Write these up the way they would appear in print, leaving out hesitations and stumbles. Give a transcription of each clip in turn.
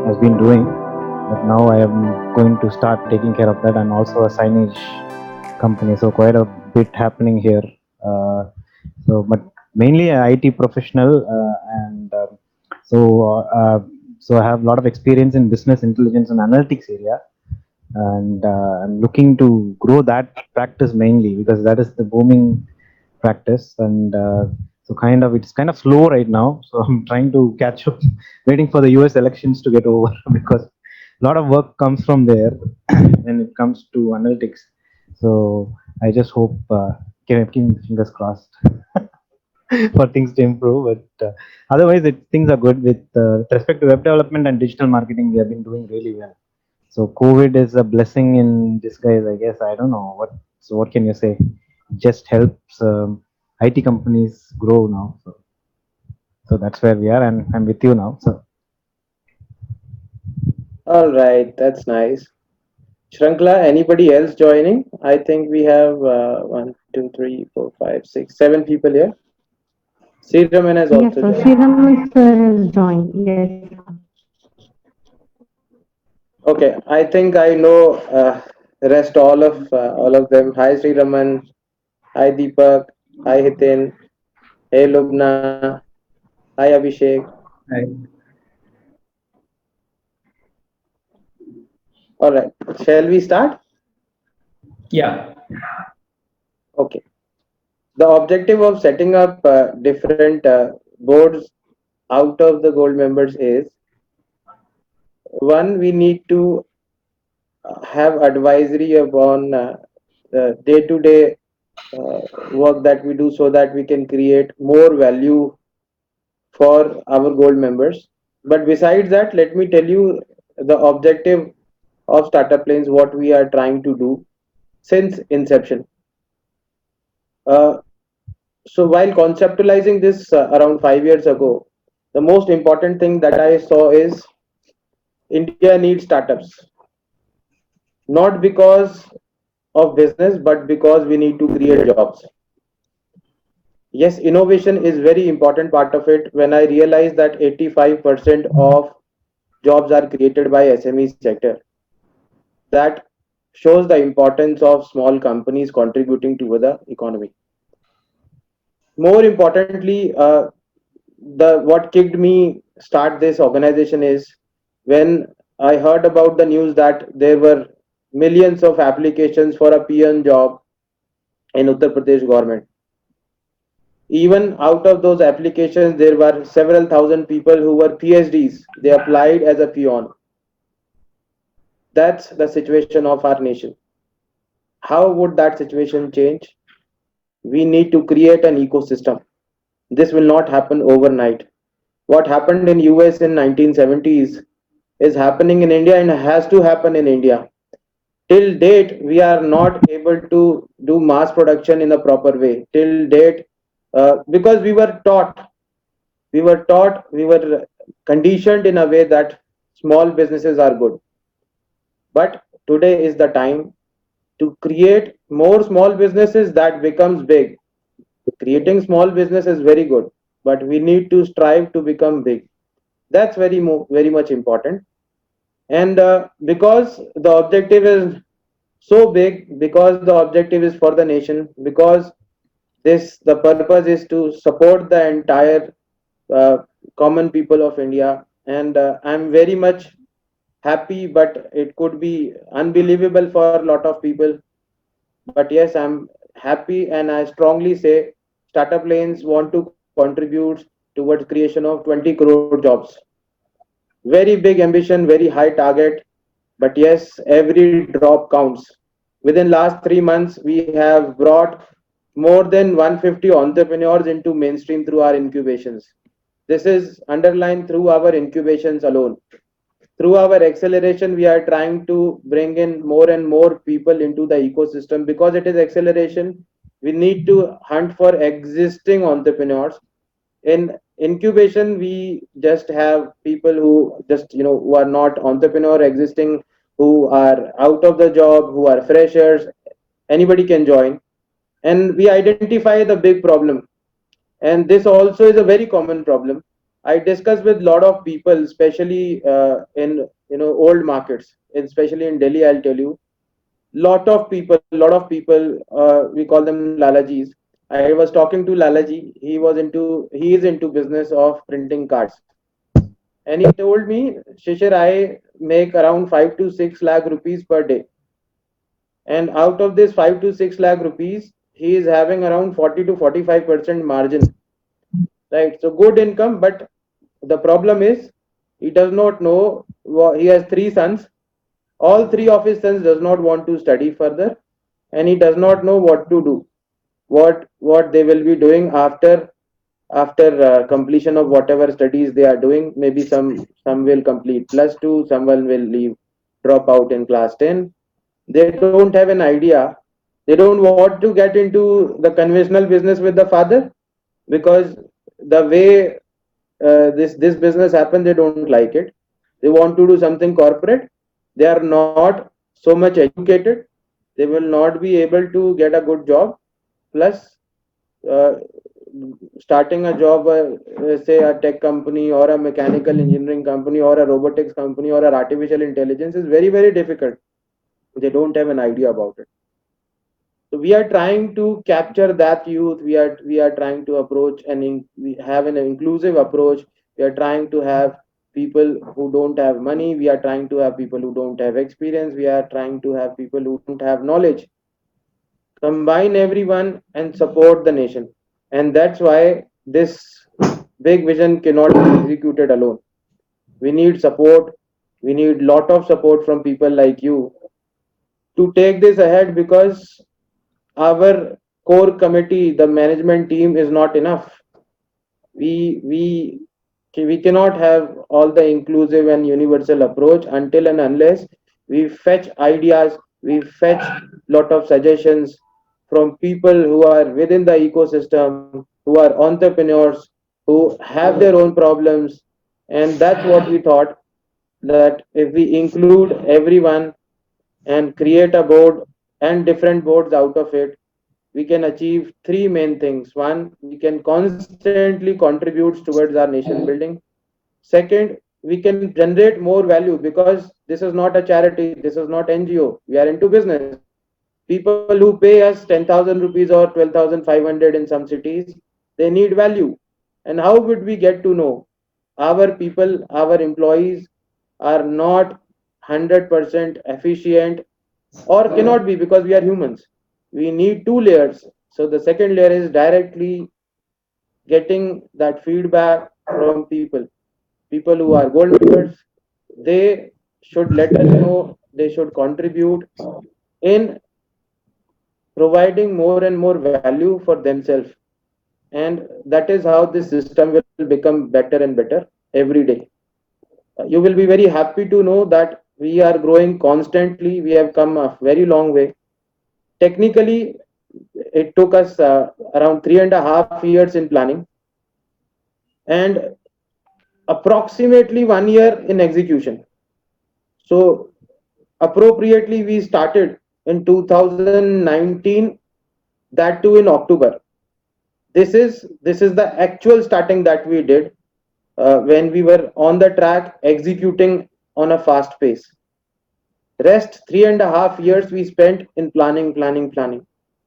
has been doing. But now I am going to start taking care of that, and also a signage company. So quite a bit happening here. But mainly a IT professional, and so I have a lot of experience in business intelligence and analytics area, and I'm looking to grow that practice mainly because that is the booming practice, and so it's kind of slow right now. So I'm trying to catch up, waiting for the US elections to get over because a lot of work comes from there when it comes to analytics. So I just hope, keeping fingers crossed for things to improve. But otherwise, things are good with respect to web development and digital marketing. We have been doing really well. So COVID is a blessing in disguise, I guess. I don't know what. So what can you say? Just helps IT companies grow now. So that's where we are, and I'm with you now. So All right, that's nice. Shrankla, anybody else joining? I think we have 1, 2, 3, 4, 5, 6, 7 people here. Sriram has Yes, also sir. joined. Sriraman sir has joined. Yes, sir. Okay, I think I know rest all of them. Hi Sriraman, hi Deepak, hi Hitin, hey Lubna, hi Abhishek. All right, shall we start? Yeah. Okay. The objective of setting up different boards out of the gold members is one, we need to have advisory upon the day-to-day work that we do so that we can create more value for our gold members. But besides that, let me tell you the objective of Startup Lanes, what we are trying to do since inception. Uh, so while conceptualizing this around 5 years ago, the most important thing that I saw is India needs startups, not because of business, but because we need to create jobs. Yes, innovation is very important part of it. When I realized that 85% of jobs are created by SME sector, that shows the importance of small companies contributing to the economy. More importantly, the what kicked me start this organization is when I heard about the news that there were millions of applications for a peon job in Uttar Pradesh government. Even out of those applications, there were several thousand people who were PhDs. They applied as a peon. That's the situation of our nation. How would that situation change? We need to create an ecosystem. This will not happen overnight. What happened in US in 1970s is happening in India and has to happen in India. Till date, we are not able to do mass production in a proper way. Till date, because we were conditioned in a way that small businesses are good. But today is the time to create more small businesses that becomes big. Creating small business is very good, but we need to strive to become big. That's very much important. And because the objective is so big, because the objective is for the nation, because this the purpose is to support the entire uh, common people of India. And I'm very much happy, but it could be unbelievable for a lot of people. But yes, I'm happy, and I strongly say Startup Lanes want to contribute towards creation of 20 crore jobs. Very big ambition, very high target, but yes, every drop counts. Within last 3 months, we have brought more than 150 entrepreneurs into mainstream through our incubations. This is underlined through our incubations alone. Through our acceleration, we are trying to bring in more and more people into the ecosystem. Because it is acceleration, we need to hunt for existing entrepreneurs. In incubation, we just have people who just who are not entrepreneur existing, who are out of the job, who are freshers. Anybody can join, and we identify the big problem. And this also is a very common problem. I discuss with a lot of people, especially in old markets, especially in Delhi. I'll tell you, we call them lalajis. I was talking to Lalaji. He is into business of printing cards, and he told me, Shishir, I make around 5 to 6 lakh rupees per day, and out of this 5 to 6 lakh rupees, he is having around 40 to 45% margin, right? So good income, but the problem is he does not know. He has three sons. All three of his sons does not want to study further, and he does not know what to do, what they will be doing after completion of whatever studies they are doing. Maybe some will complete +2, someone will leave, drop out in class 10. They don't have an idea. They don't want to get into the conventional business with the father, because the way this business happens, they don't like it. They want to do something corporate. They are not so much educated. They will not be able to get a good job. Plus, uh, starting a job, say a tech company or a mechanical engineering company or a robotics company or an artificial intelligence, is very, very difficult. They don't have an idea about it. So we are trying to capture that youth. We are trying to approach we have an inclusive approach. We are trying to have people who don't have money. We are trying to have people who don't have experience. We are trying to have people who don't have knowledge. Combine everyone and support the nation. And that's why this big vision cannot be executed alone. We need support. We need lot of support from people like you to take this ahead, because our core committee, the management team, is not enough. We we we cannot have all the inclusive and universal approach until and unless we fetch ideas, we fetch lot of suggestions from people who are within the ecosystem, who are entrepreneurs, who have their own problems. And that's what we thought, that if we include everyone and create a board and different boards out of it, we can achieve three main things. One, we can constantly contribute towards our nation building. Second, we can generate more value, because this is not a charity, this is not NGO. We are into business. People who pay us 10,000 rupees or 12,500 in some cities, they need value. And how would we get to know? Our people, our employees are not 100% efficient, or cannot be, because we are humans. We need two layers. So the second layer is directly getting that feedback from people who are gold members. They should let us know, they should contribute in providing more and more value for themselves. And that is how this system will become better and better every day. You will be very happy to know that we are growing constantly. We have come a very long way. Technically, it took us around 3.5 years in planning, and approximately 1 year in execution. So appropriately, we started in 2019, that too in October. This is the actual starting that we did, when we were on the track executing on a fast pace. Rest 3.5 years we spent in planning,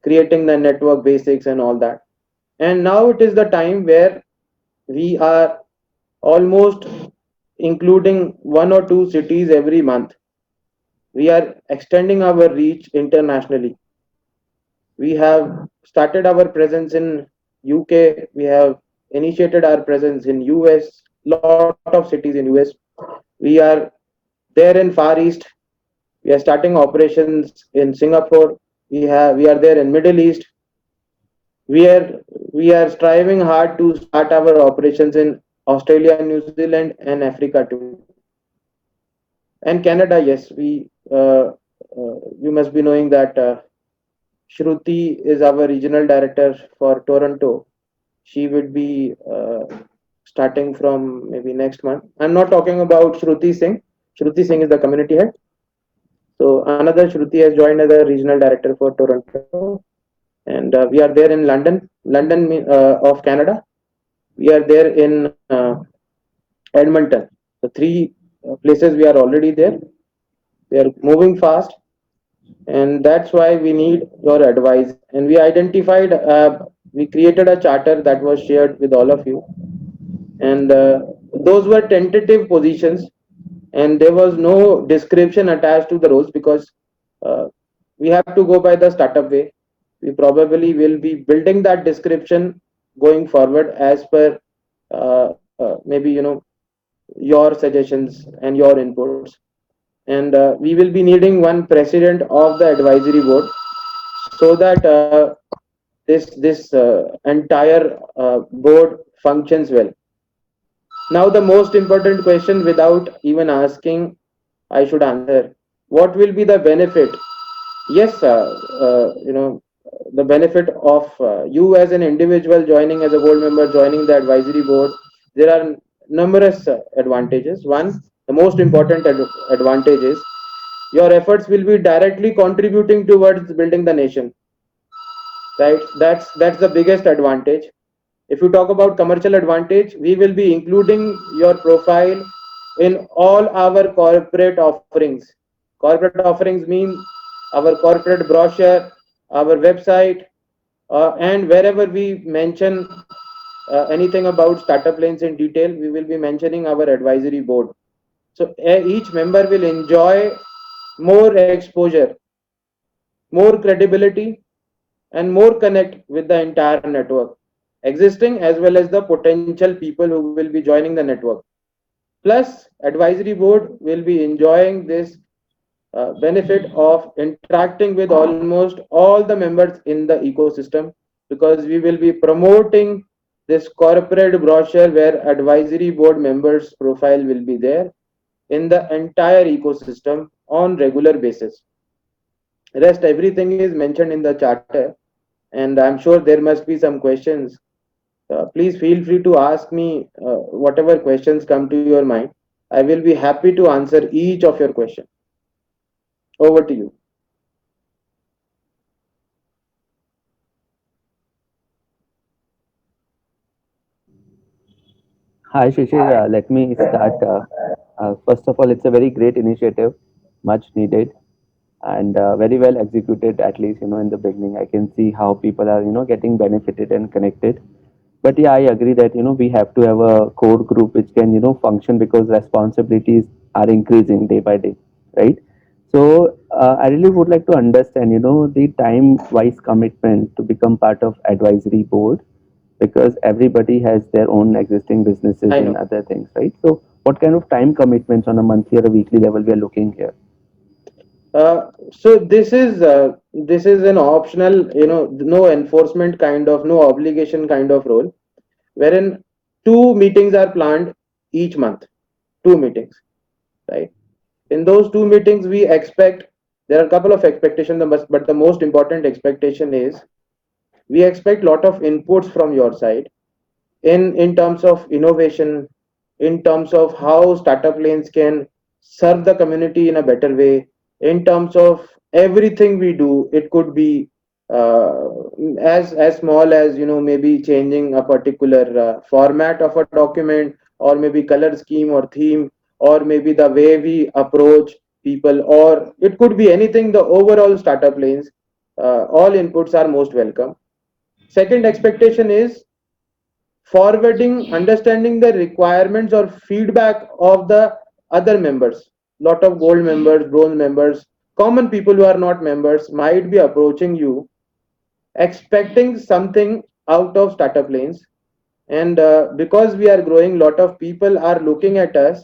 creating the network basics and all that. And now it is the time where we are almost including one or two cities every month. We are extending our reach internationally. We have started our presence in UK. We have initiated our presence in US. Lot of cities in US. We are there in Far East. We are starting operations in Singapore. We are there in Middle East. We are striving hard to start our operations in Australia, New Zealand, and Africa too, and Canada. Yes, you must be knowing that Shruti is our regional director for Toronto. She would be starting from maybe next month. I'm not talking about Shruti Singh. Shruti Singh is the community head. So another Shruti has joined as a regional director for Toronto, and we are there in London of Canada. We are there in Edmonton. The three places we are already there. We are moving fast, and that's why we need your advice. And we identified, we created a charter that was shared with all of you, and those were tentative positions, and there was no description attached to the roles because uh, we have to go by the startup way. We probably will be building that description going forward as per maybe your suggestions and your inputs, and we will be needing one president of the advisory board so that this entire board functions well. Now the most important question, without even asking, I should answer: what will be the benefit? Yes, the benefit of you as an individual joining as a board member, joining the advisory board. There are numerous advantages. One, the most important advantage is your efforts will be directly contributing towards building the nation, right? That's the biggest advantage. If you talk about commercial advantage, we will be including your profile in all our corporate offerings. Corporate offerings mean our corporate brochure, our website, and wherever we mention anything about startup lanes in detail, we will be mentioning our advisory board. So each member will enjoy more exposure, more credibility, and more connect with the entire network, existing as well as the potential people who will be joining the network. Plus, advisory board will be enjoying this benefit of interacting with almost all the members in the ecosystem, because we will be promoting this corporate brochure where advisory board members profile will be there in the entire ecosystem on regular basis. Rest everything is mentioned in the charter, and I'm sure there must be some questions. Please feel free to ask me whatever questions come to your mind. I will be happy to answer each of your questions. Over to you. Hi, Shishir. Let me start. First of all, it's a very great initiative, much needed, and very well executed. At least, in the beginning, I can see how people are, getting benefited and connected. But yeah, I agree that we have to have a core group which can function because responsibilities are increasing day by day, right? So I really would like to understand, the time-wise commitment to become part of advisory board because everybody has their own existing businesses I and know. other things, right? So what kind of time commitments on a monthly or a weekly level we are looking here? So this is an optional, no enforcement kind of, no obligation kind of role, wherein two meetings are planned each month. Two meetings, right? In those two meetings, we expect, there are a couple of expectations, but the most important expectation is we expect lot of inputs from your side in terms of innovation, in terms of how startup lanes can serve the community in a better way, in terms of everything we do. It could be uh, as small as maybe changing a particular format of a document, or maybe color scheme or theme, or maybe the way we approach people, or it could be anything. The overall startup lanes, all inputs are most welcome. Second expectation is forwarding, understanding the requirements or feedback of the other members. Lot of gold members, bronze members, common people who are not members might be approaching you expecting something out of startup lanes, and because we are growing, lot of people are looking at us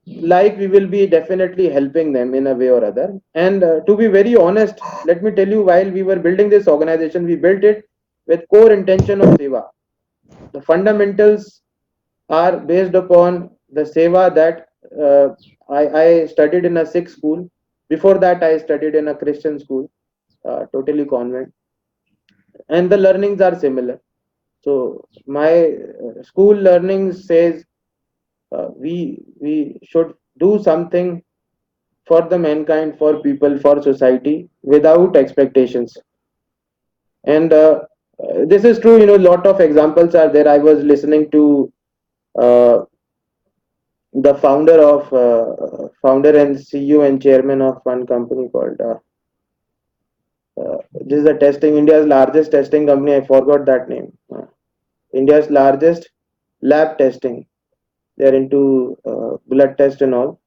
like we will be definitely helping them in a way or other. And to be very honest, let me tell you, while we were building this organization, we built it with core intention of seva. The fundamentals are based upon the seva that I studied in a Sikh school. Before that, I studied in a Christian school, totally convent, and the learnings are similar. So my school learning says we should do something for the mankind, for people, for society without expectations. And this is true. Lot of examples are there. I was listening to uh, the founder and CEO and chairman of one company called this is the testing India's largest testing company. I forgot that name. India's largest lab testing. They're into blood test and all.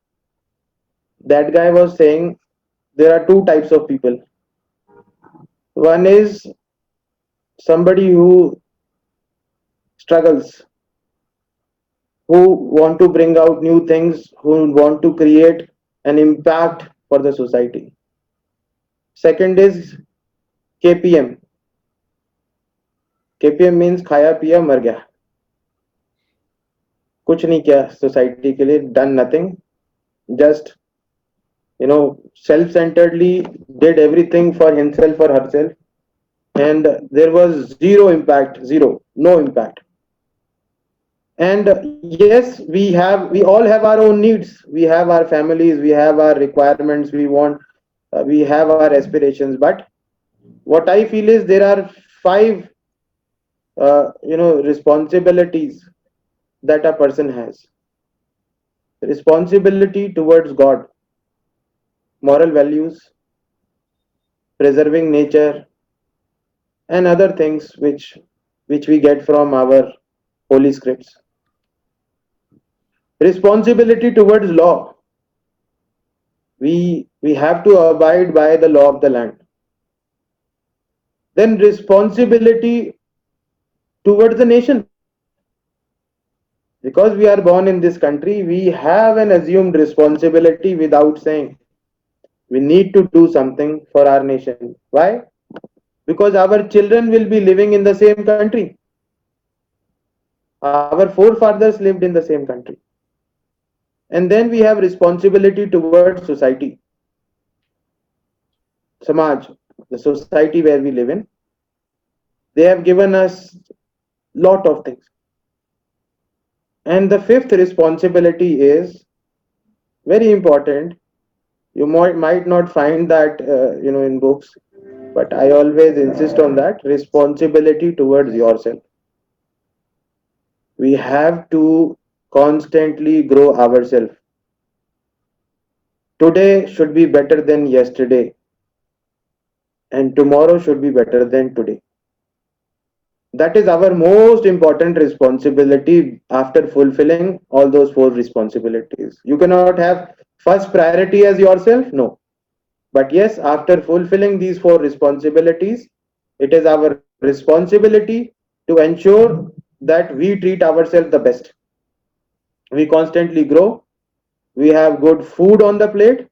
That guy was saying there are two types of people. One is somebody who struggles, who want to bring out new things, who want to create an impact for the society. Second is KPM. KPM means खाया पिया मर गया, कुछ नहीं किया society के लिए, done nothing, just self-centeredly did everything for himself or herself, and there was zero impact, zero, no impact. And yes, we all have our own needs, we have our families, we have our requirements, we want we have our aspirations, but what I feel is there are five responsibilities that a person has. Responsibility towards God, moral values, preserving nature, and other things which we get from our holy scripts. Responsibility towards law, we have to abide by the law of the land. Then responsibility towards the nation, because we are born in this country, we have an assumed responsibility without saying. We need to do something for our nation. Why? Because our children will be living in the same country. Our forefathers lived in the same country. And then we have responsibility towards society, Samaj, the society where we live in. They have given us lot of things. And the fifth responsibility is very important. You might not find that in books, but I always insist on that: responsibility towards yourself. We have to constantly grow ourselves. Today should be better than yesterday, and tomorrow should be better than today. That is our most important responsibility after fulfilling all those four responsibilities. You cannot have first priority as yourself, no. But yes, after fulfilling these four responsibilities, it is our responsibility to ensure that we treat ourselves the best. We constantly grow. We have good food on the plate.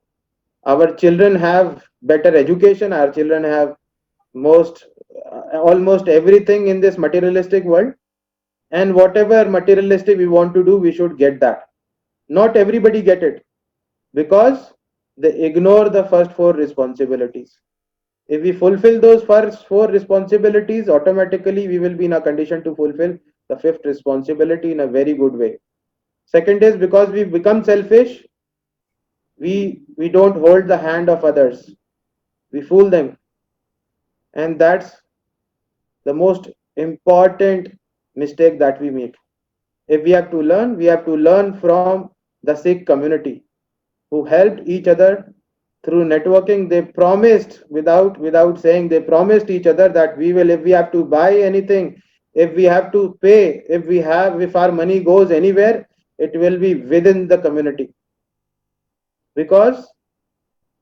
Our children have better education. Our children have almost everything in this materialistic world. And whatever materialistic we want to do, we should get that. Not everybody get it, because they ignore the first four responsibilities. If we fulfill those first four responsibilities, automatically we will be in a condition to fulfill the fifth responsibility in a very good way. Second is, because we become selfish, we don't hold the hand of others. We fool them. And that's the most important mistake that we make. If we have to learn, we have to learn from the Sikh community, who helped each other through networking. They promised, without saying, they promised each other that we will, if we have to buy anything, if we have to pay, if our money goes anywhere, it will be within the community, because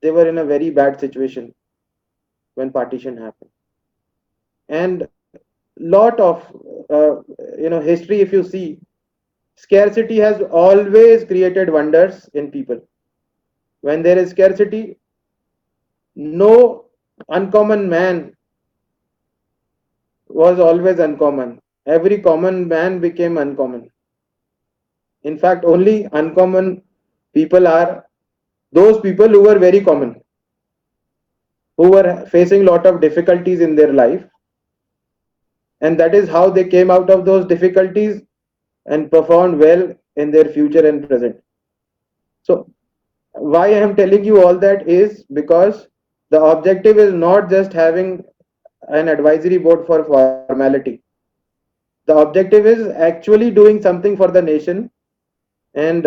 they were in a very bad situation when partition happened. And lot of history, if you see, scarcity has always created wonders in people. When there is scarcity, no uncommon man was always uncommon. Every common man became uncommon. In fact, only uncommon people are those people who were very common, who were facing a lot of difficulties in their life. And that is how they came out of those difficulties and performed well in their future and present. So why I am telling you all that is because the objective is not just having an advisory board for formality. The objective is actually doing something for the nation and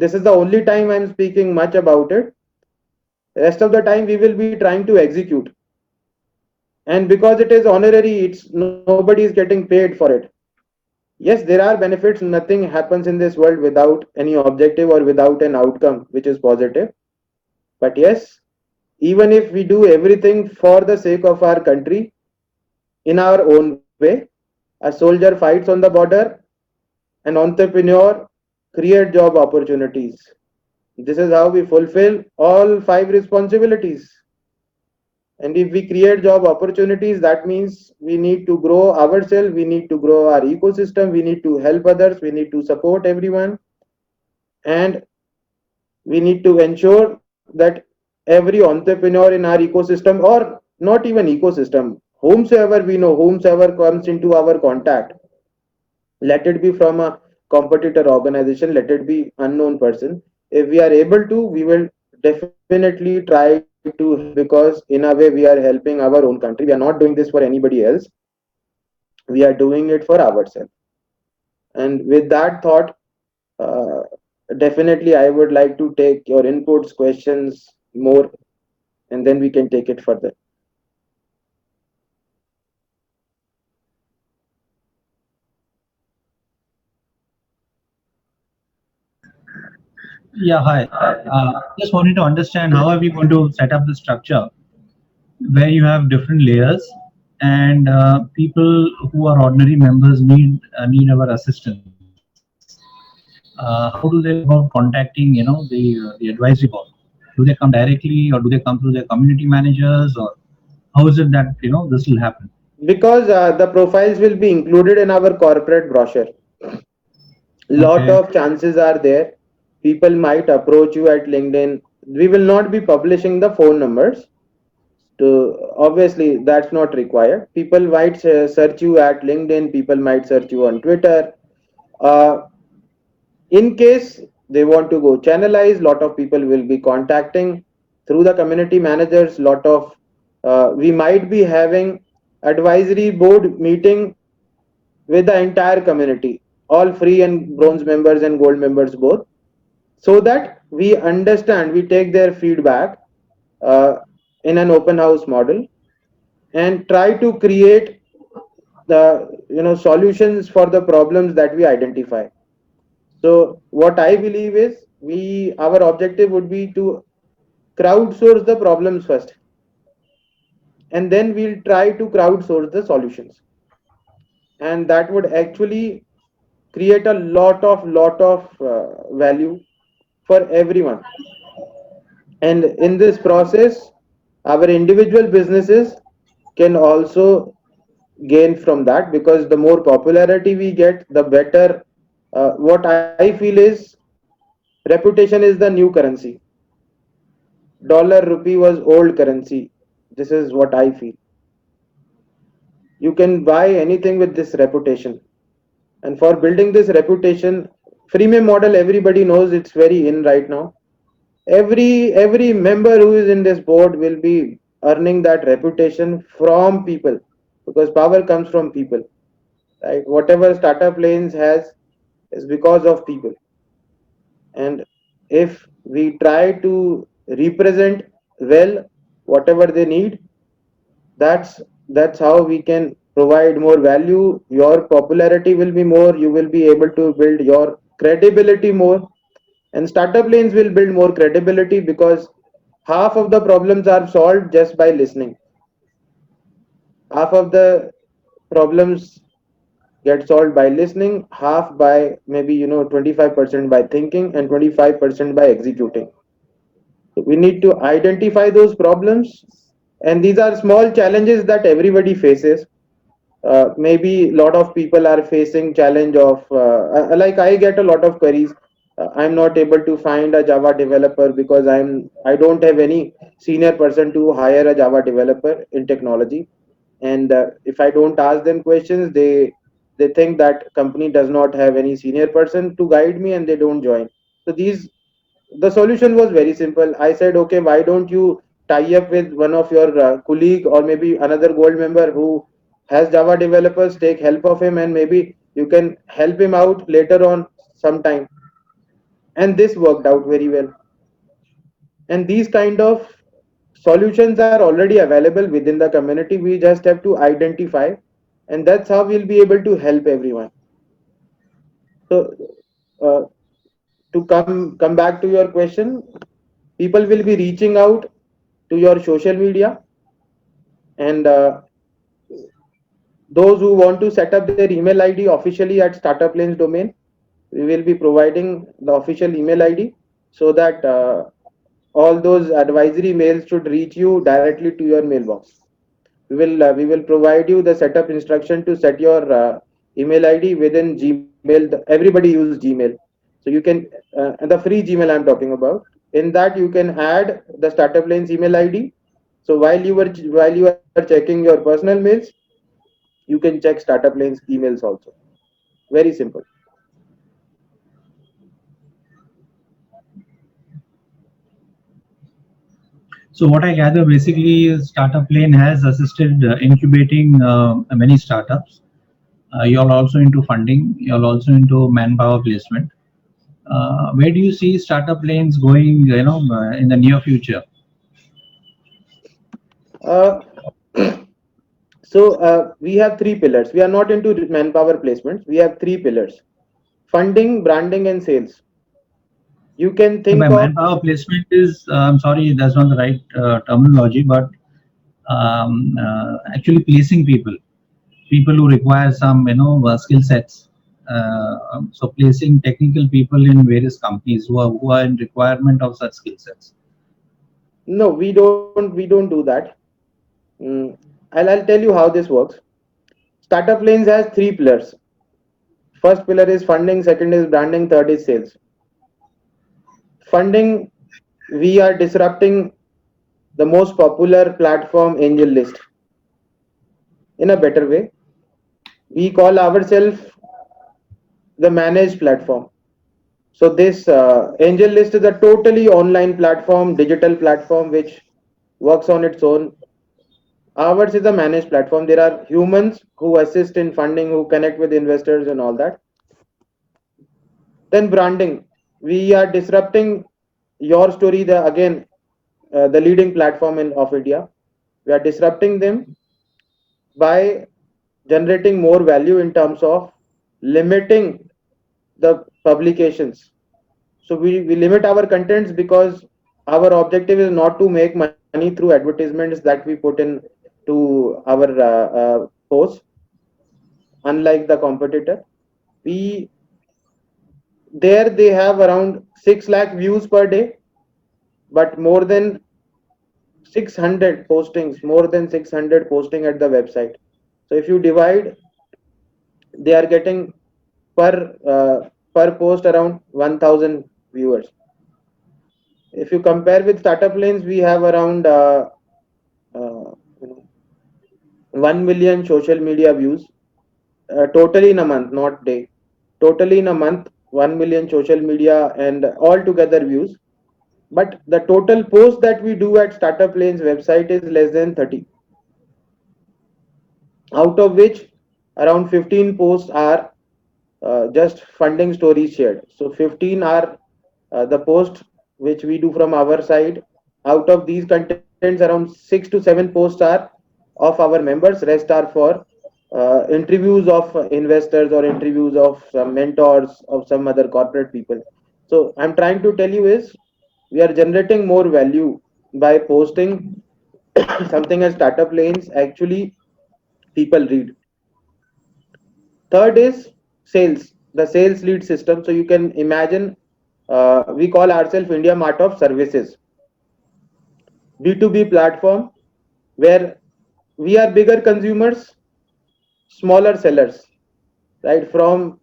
this is the only time I'm speaking much about it. Rest of the time we will be trying to execute, and because it is honorary, it's nobody is getting paid for it. Yes, there are benefits. Nothing happens in this world without any objective or without an outcome which is positive. But yes, even if we do everything for the sake of our country in our own way, a soldier fights on the border, an entrepreneur create job opportunities. This is how we fulfill all five responsibilities. And if we create job opportunities, that means we need to grow ourselves, we need to grow our ecosystem, we need to help others, we need to support everyone, and we need to ensure that every entrepreneur in our ecosystem, or not even ecosystem, whomsoever we know, whomsoever comes into our contact, let it be from a competitor organization, let it be unknown person, if we are able to, we will definitely try to help, because in a way we are helping our own country. We are not doing this for anybody else, we are doing it for ourselves. And with that thought, uh, definitely I would like to take your inputs, questions more, and then we can take it further. Yeah, hi. Just wanted to understand how are we going to set up the structure where you have different layers and people who are ordinary members need our assistance. How do they go about contacting, the advisory board? Do they come directly or do they come through their community managers, or how is it that this will happen? Because the profiles will be included in our corporate brochure, lot Okay. of chances are there. People might approach you at LinkedIn. We will not be publishing the phone numbers, to obviously that's not required. People might search you at LinkedIn, people might search you on Twitter. uh, in case they want to go channelize, lot of people will be contacting through the community managers. Lot of we might be having advisory board meeting with the entire community, all free and bronze members and gold members both, so that we understand, we take their feedback uh, in an open house model, and try to create the solutions for the problems that we identify. So what I believe is, we our objective would be to crowdsource the problems first, and then we'll try to crowdsource the solutions, and that would actually create a lot of value for everyone. And in this process, our individual businesses can also gain from that, because the more popularity we get, the better. What I feel is, reputation is the new currency. Dollar rupee was old currency. This is what I feel. You can buy anything with this reputation. And for building this reputation, freemium model, everybody knows it's very in right now. Every member who is in this board will be earning that reputation from people, because power comes from people, right? Whatever startup lanes has is because of people. And if we try to represent well whatever they need, that's how we can provide more value. Your popularity will be more, you will be able to build your credibility more, and startup lanes will build more credibility, because half of the problems are solved just by listening. Half of the problems get solved by listening, half by maybe 25% by thinking, and 25% by executing. So we need to identify those problems, and these are small challenges that everybody faces. Maybe a lot of people are facing challenge of like I get a lot of queries. I'm not able to find a Java developer because I don't have any senior person to hire a Java developer in technology. And if I don't ask them questions, they think that company does not have any senior person to guide me, and they don't join. So the solution was very simple. I said, okay, why don't you tie up with one of your colleague, or maybe another gold member who has Java developers, take help of him, and maybe you can help him out later on sometime. and this worked out very well. And these kind of solutions are already available within the community. We just have to identify, and that's how we'll be able to help everyone. So uh, to come back to your question, people will be reaching out to your social media, and those who want to set up their email ID officially at Startup Lanes domain, we will be providing the official email ID, so that all those advisory mails should reach you directly to your mailbox. We will provide you the setup instruction to set your email ID within Gmail. Everybody use Gmail, so you can the free Gmail I'm talking about. In that you can add the Startup Lanes email ID. So while you are checking your personal mails, you can check Startup Lanes emails also. Very simple. So what I gather basically is Startup Lane has assisted incubating many startups. You're also into funding. You're also into manpower placement. Where do you see Startup Lanes going? In the near future. Uh, we have three pillars. We are not into manpower placements. We have three pillars: funding, branding, and sales. You can So by think of manpower placement is, I'm sorry, that's not the right terminology, but actually placing people who require some, skill sets. So placing technical people in various companies who are in requirement of such skill sets. no, we don't do that. Mm, I'll tell you how this works. Startup Lanes has three pillars. First pillar is funding, second is branding, third is sales. Funding, we are disrupting the most popular platform, AngelList, in a better way. We call ourselves the managed platform. So this AngelList is a totally online platform, digital platform which works on its own. Ours is a managed platform. There are humans who assist in funding, who connect with investors and all that. Then branding, we are disrupting your story. The leading platform of India. We are disrupting them by generating more value in terms of limiting the publications. So we limit our contents because our objective is not to make money through advertisements that we put in to our posts. Unlike the competitor, we there they have around 6 lakh views per day, but more than 600 posting at the website. So if you divide, they are getting per per post around 1000 viewers. If you compare with Startup Lanes, we have around uh, 1 million social media views, totally in a month, not day. Totally in a month, 1 million social media and all together views. But the total post that we do at Startup Lanes website is less than 30, out of which around 15 posts are just funding stories shared. So 15 are the posts which we do from our side. Out of these contents, around 6 to 7 posts are of our members. Rest are for interviews of investors or interviews of some mentors of some other corporate people. So I'm trying to tell you is we are generating more value by posting something as Startup Lanes. Actually, people read. Third is sales, the sales lead system. So you can imagine, we call ourselves India Mart of Services, B2B platform where we are bigger consumers, smaller sellers, right? From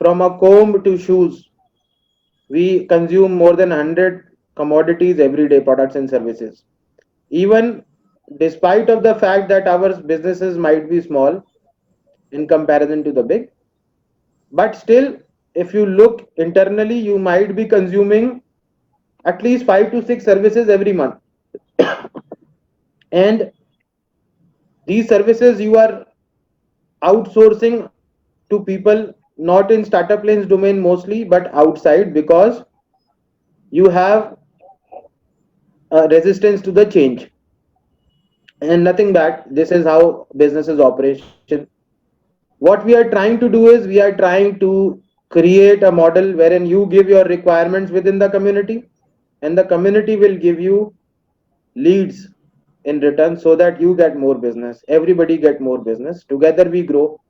a comb to shoes, we consume more than 100 commodities every day, products and services. Even despite of the fact that our businesses might be small in comparison to the big, but still, if you look internally, you might be consuming at least 5 to 6 services every month. And these services you are outsourcing to people not in Startup Lanes domain mostly, but outside, because you have resistance to the change, and nothing bad. This is how businesses operation. What we are trying to do is we are trying to create a model wherein you give your requirements within the community, and the community will give you leads in return, so that you get more business, everybody get more business, together we grow.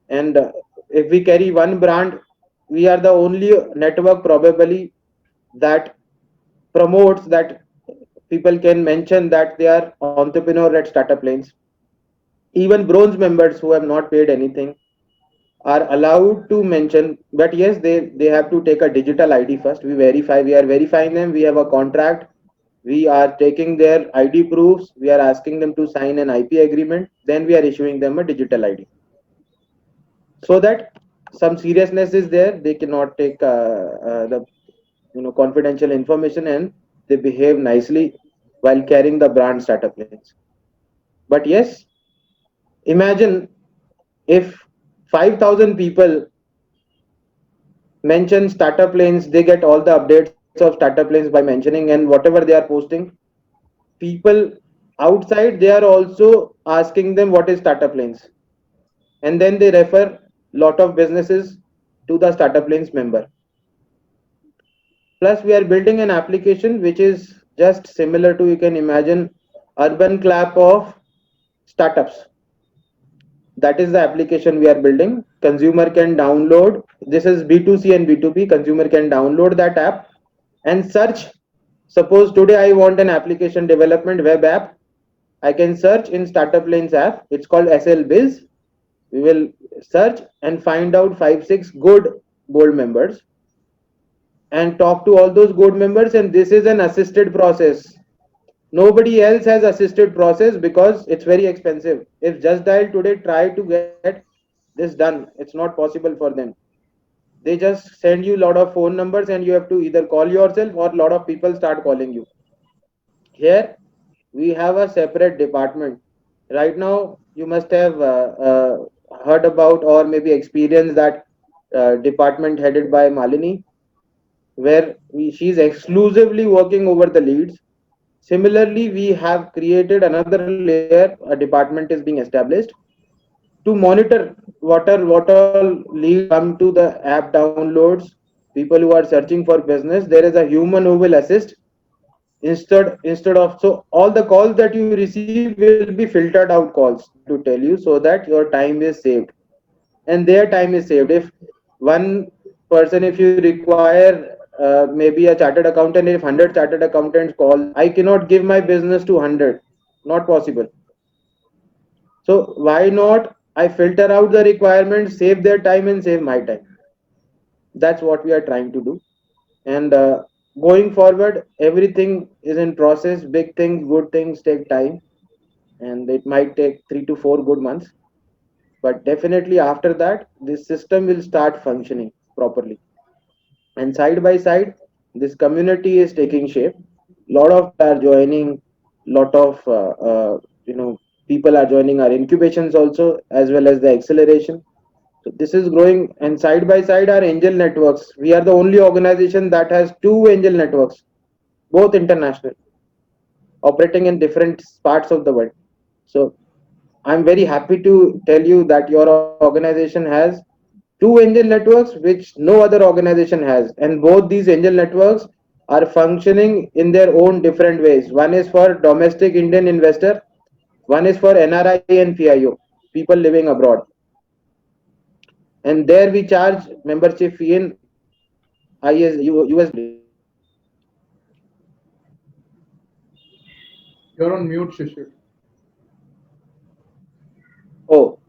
And if we carry one brand, we are the only network probably that promotes that people can mention that they are entrepreneur at startup lanes. Even bronze members who have not paid anything are allowed to mention, but yes, they have to take a digital ID first. We are verifying them, we have a contract, we are taking their ID proofs, we are asking them to sign an IP agreement, then we are issuing them a digital ID, so that some seriousness is there. They cannot take the confidential information, and they behave nicely while carrying the brand startup lanes. But yes, imagine if 5,000 people mention startup lanes, they get all the updates of startup lanes by mentioning, and whatever they are posting, people outside they are also asking them what is startup lanes, and then they refer lot of businesses to the startup lanes member. Plus we are building an application which is just similar to, you can imagine, urban clap of startups. That is the application we are building. Consumer can download, this is B2C and B2B, consumer can download that app and search. Suppose today I want an application development web app, I can search in startup lanes app, it's called SL Biz. We will search and find out 5 6 good gold members and talk to all those gold members, and this is an assisted process. Nobody else has assisted process because it's very expensive. If Just Dial today try to get this done, it's not possible for them. They just send you a lot of phone numbers and you have to either call yourself or a lot of people start calling you. Here we have a separate department. Right now you must have heard about or maybe experienced that department headed by Malini, where she's exclusively working over the leads. Similarly, we have created another layer, a department is being established to monitor what all leads come to the app downloads, people who are searching for business. There is a human who will assist instead of, so all the calls that you receive will be filtered out calls, to tell you, so that your time is saved and their time is saved. If one person, if you require maybe a chartered accountant, if 100 chartered accountants call, I cannot give my business to 100, not possible. So why not I filter out the requirements, save their time and save my time. That's what we are trying to do. And going forward, everything is in process. Big things, good things take time, and it might take 3 to 4 good months. But definitely after that, this system will start functioning properly. And side by side, this community is taking shape. Lot of are joining, lot of people are joining our incubations also, as well as the acceleration. So this is growing, and side by side are angel networks. We are the only organization that has two angel networks, both international, operating in different parts of the world. So I'm very happy to tell you that your organization has two angel networks which no other organization has, and both these angel networks are functioning in their own different ways. One is for domestic Indian investor, one is for NRI and PIO, people living abroad, and there we charge membership fee in USD. You're on mute, Shishir. Oh,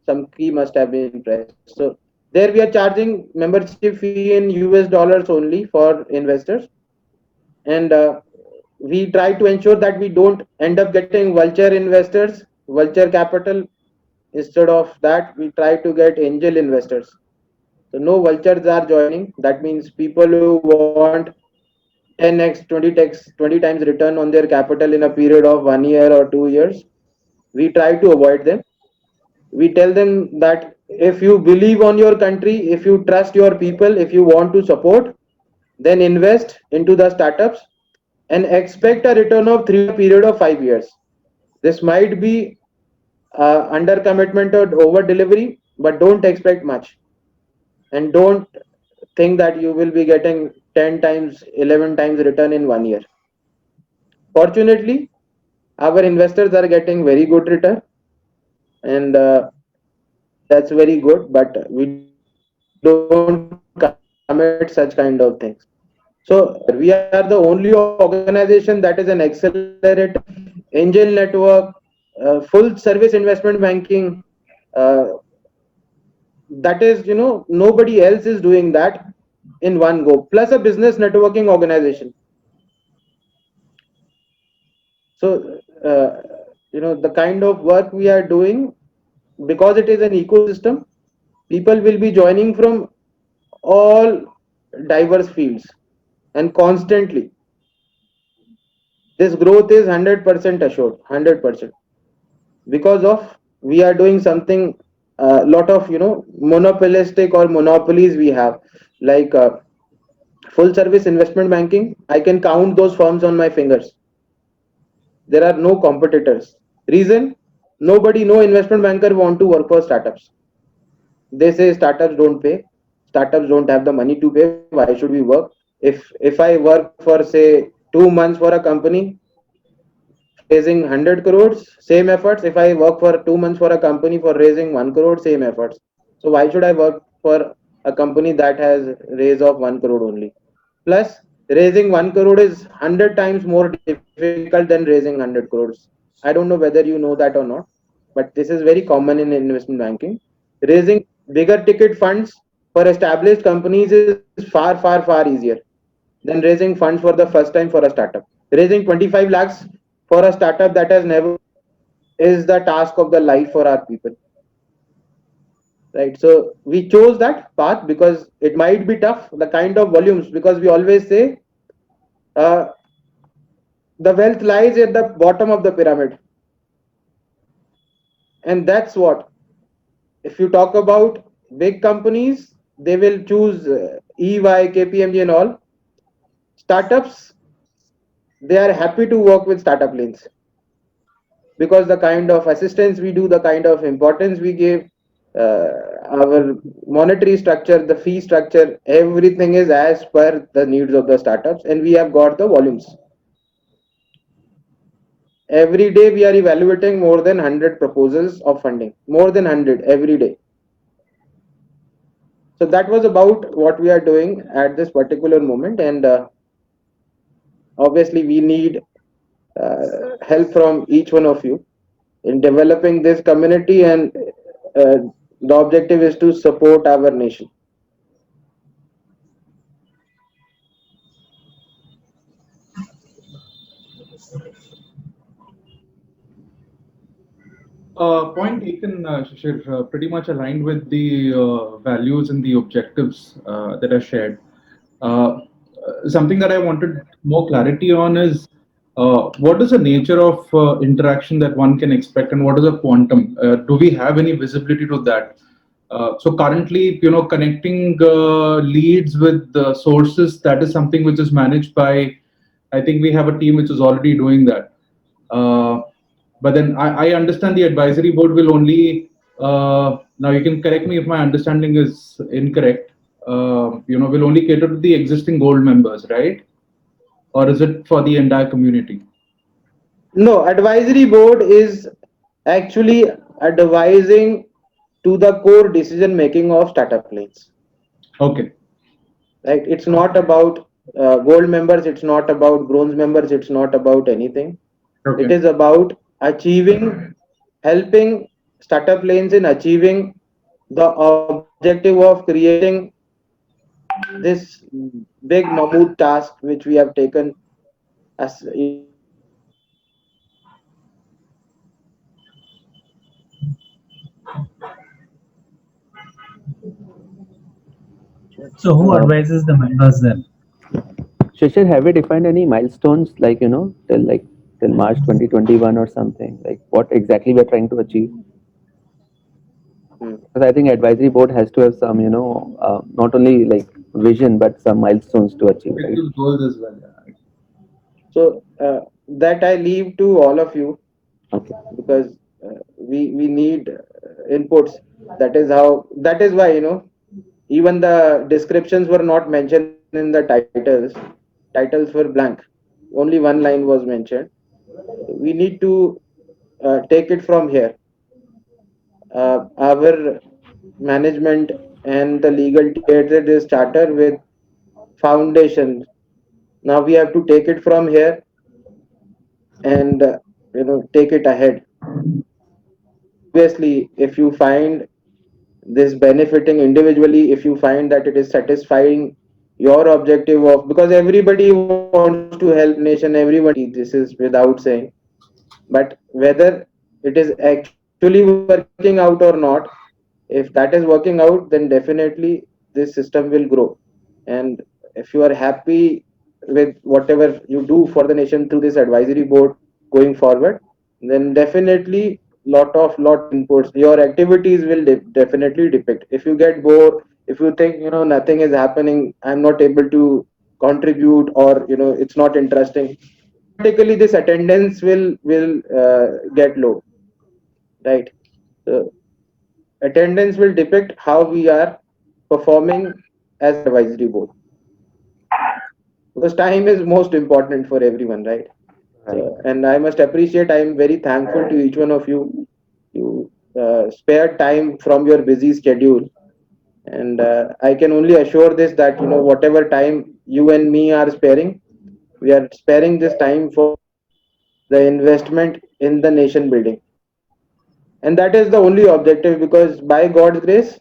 some key must have been pressed. So there we are charging membership fee in US dollars only for investors, and we try to ensure that we don't end up getting vulture investors, vulture capital. Instead of that, we try to get angel investors. So no vultures are joining. That means people who want 10x, 20 times return on their capital in a period of 1 year or 2 years. We try to avoid them. We tell them that if you believe on your country, if you trust your people, if you want to support, then invest into the startups and expect a return of 3 period of 5 years. This might be under commitment or over delivery, but don't expect much, and don't think that you will be getting 10 times 11 times return in 1 year. Fortunately, our investors are getting very good return, and that's very good, but we don't commit such kind of things. So we are the only organization that is an accelerator, angel network, full service investment banking, uh, that is, nobody else is doing that in one go, plus a business networking organization. So the kind of work we are doing, because it is an ecosystem, people will be joining from all diverse fields, and constantly this growth is 100% assured, 100%, because of we are doing something. A lot of monopolistic or monopolies we have, like full service investment banking, I can count those firms on my fingers. There are no competitors. Reason? Nobody, no investment banker want to work for startups. They say startups don't pay, startups don't have the money to pay, why should we work? If I work for, say, 2 months for a company for raising 100 crores, same efforts. If I work for 2 months for a company for raising 1 crore, same efforts. So why should I work for a company that has raise of 1 crore only? Plus, raising 1 crore is 100 times more difficult than raising 100 crores. I don't know whether you know that or not, but this is very common in investment banking. Raising bigger ticket funds for established companies is far, far, far easier than raising funds for the first time for a startup. Raising 25 lakhs for a startup that has never is the task of the life for our people. Right. So we chose that path because it might be tough, the kind of volumes, because we always say uh, the wealth lies at the bottom of the pyramid. And that's what, if you talk about big companies, they will choose EY, KPMG, and all. Startups, they are happy to work with startup lanes because the kind of assistance we do, the kind of importance we give, our monetary structure, the fee structure, everything is as per the needs of the startups, and we have got the volumes. Every day we are evaluating more than 100 proposals of funding, more than 100 every day. So that was about what we are doing at this particular moment, and obviously we need help from each one of you in developing this community, and uh, the objective is to support our nation. Point taken, Shishir, pretty much aligned with the values and the objectives that are shared. Something that I wanted more clarity on is what is the nature of interaction that one can expect, and what is the quantum? Do we have any visibility to that? So currently, connecting leads with the sources, that is something which is managed by, I think we have a team which is already doing that. But then I understand the advisory board will only, now you can correct me if my understanding is incorrect, will only cater to the existing gold members, right? Or is it for the entire community? No, advisory board is actually advising to the core decision making of startup lanes. Okay. Right? It's not about gold members, it's not about bronze members, it's not about anything. Okay. It is about achieving, helping startup lanes in achieving the objective of creating this big mammoth task which we have taken as So who advises the members then? Shishir, have you defined any milestones till March 2021 or something? Like what exactly we're trying to achieve? Because I think advisory board has to have some, not only like vision, but some milestones to achieve, right? Objective goals as well. Yeah. So that I leave to all of you, Okay. because we need inputs. That is why, even the descriptions were not mentioned in the titles were blank, only one line was mentioned. We need to take it from here. Our management and the legal created this charter with foundation. Now we have to take it from here and take it ahead. Obviously, if you find this benefiting individually, if you find that it is satisfying your objective of, because everybody wants to help nation, everyone, this is without saying, but whether it is actually working out or not, if that is working out, then definitely this system will grow. And if you are happy with whatever you do for the nation through this advisory board going forward, then definitely lot inputs, your activities will definitely depict. If you get bored, if you think nothing is happening, I'm not able to contribute, or it's not interesting, automatically this attendance will get low, right? So attendance will depict how we are performing as an advisory board, because time is most important for everyone, right? Right. So, and I must appreciate, I am very thankful to each one of you. You spare time from your busy schedule, and I can only assure this, that whatever time you and me are sparing, we are sparing this time for the investment in the nation building, and that is the only objective, because by God's grace,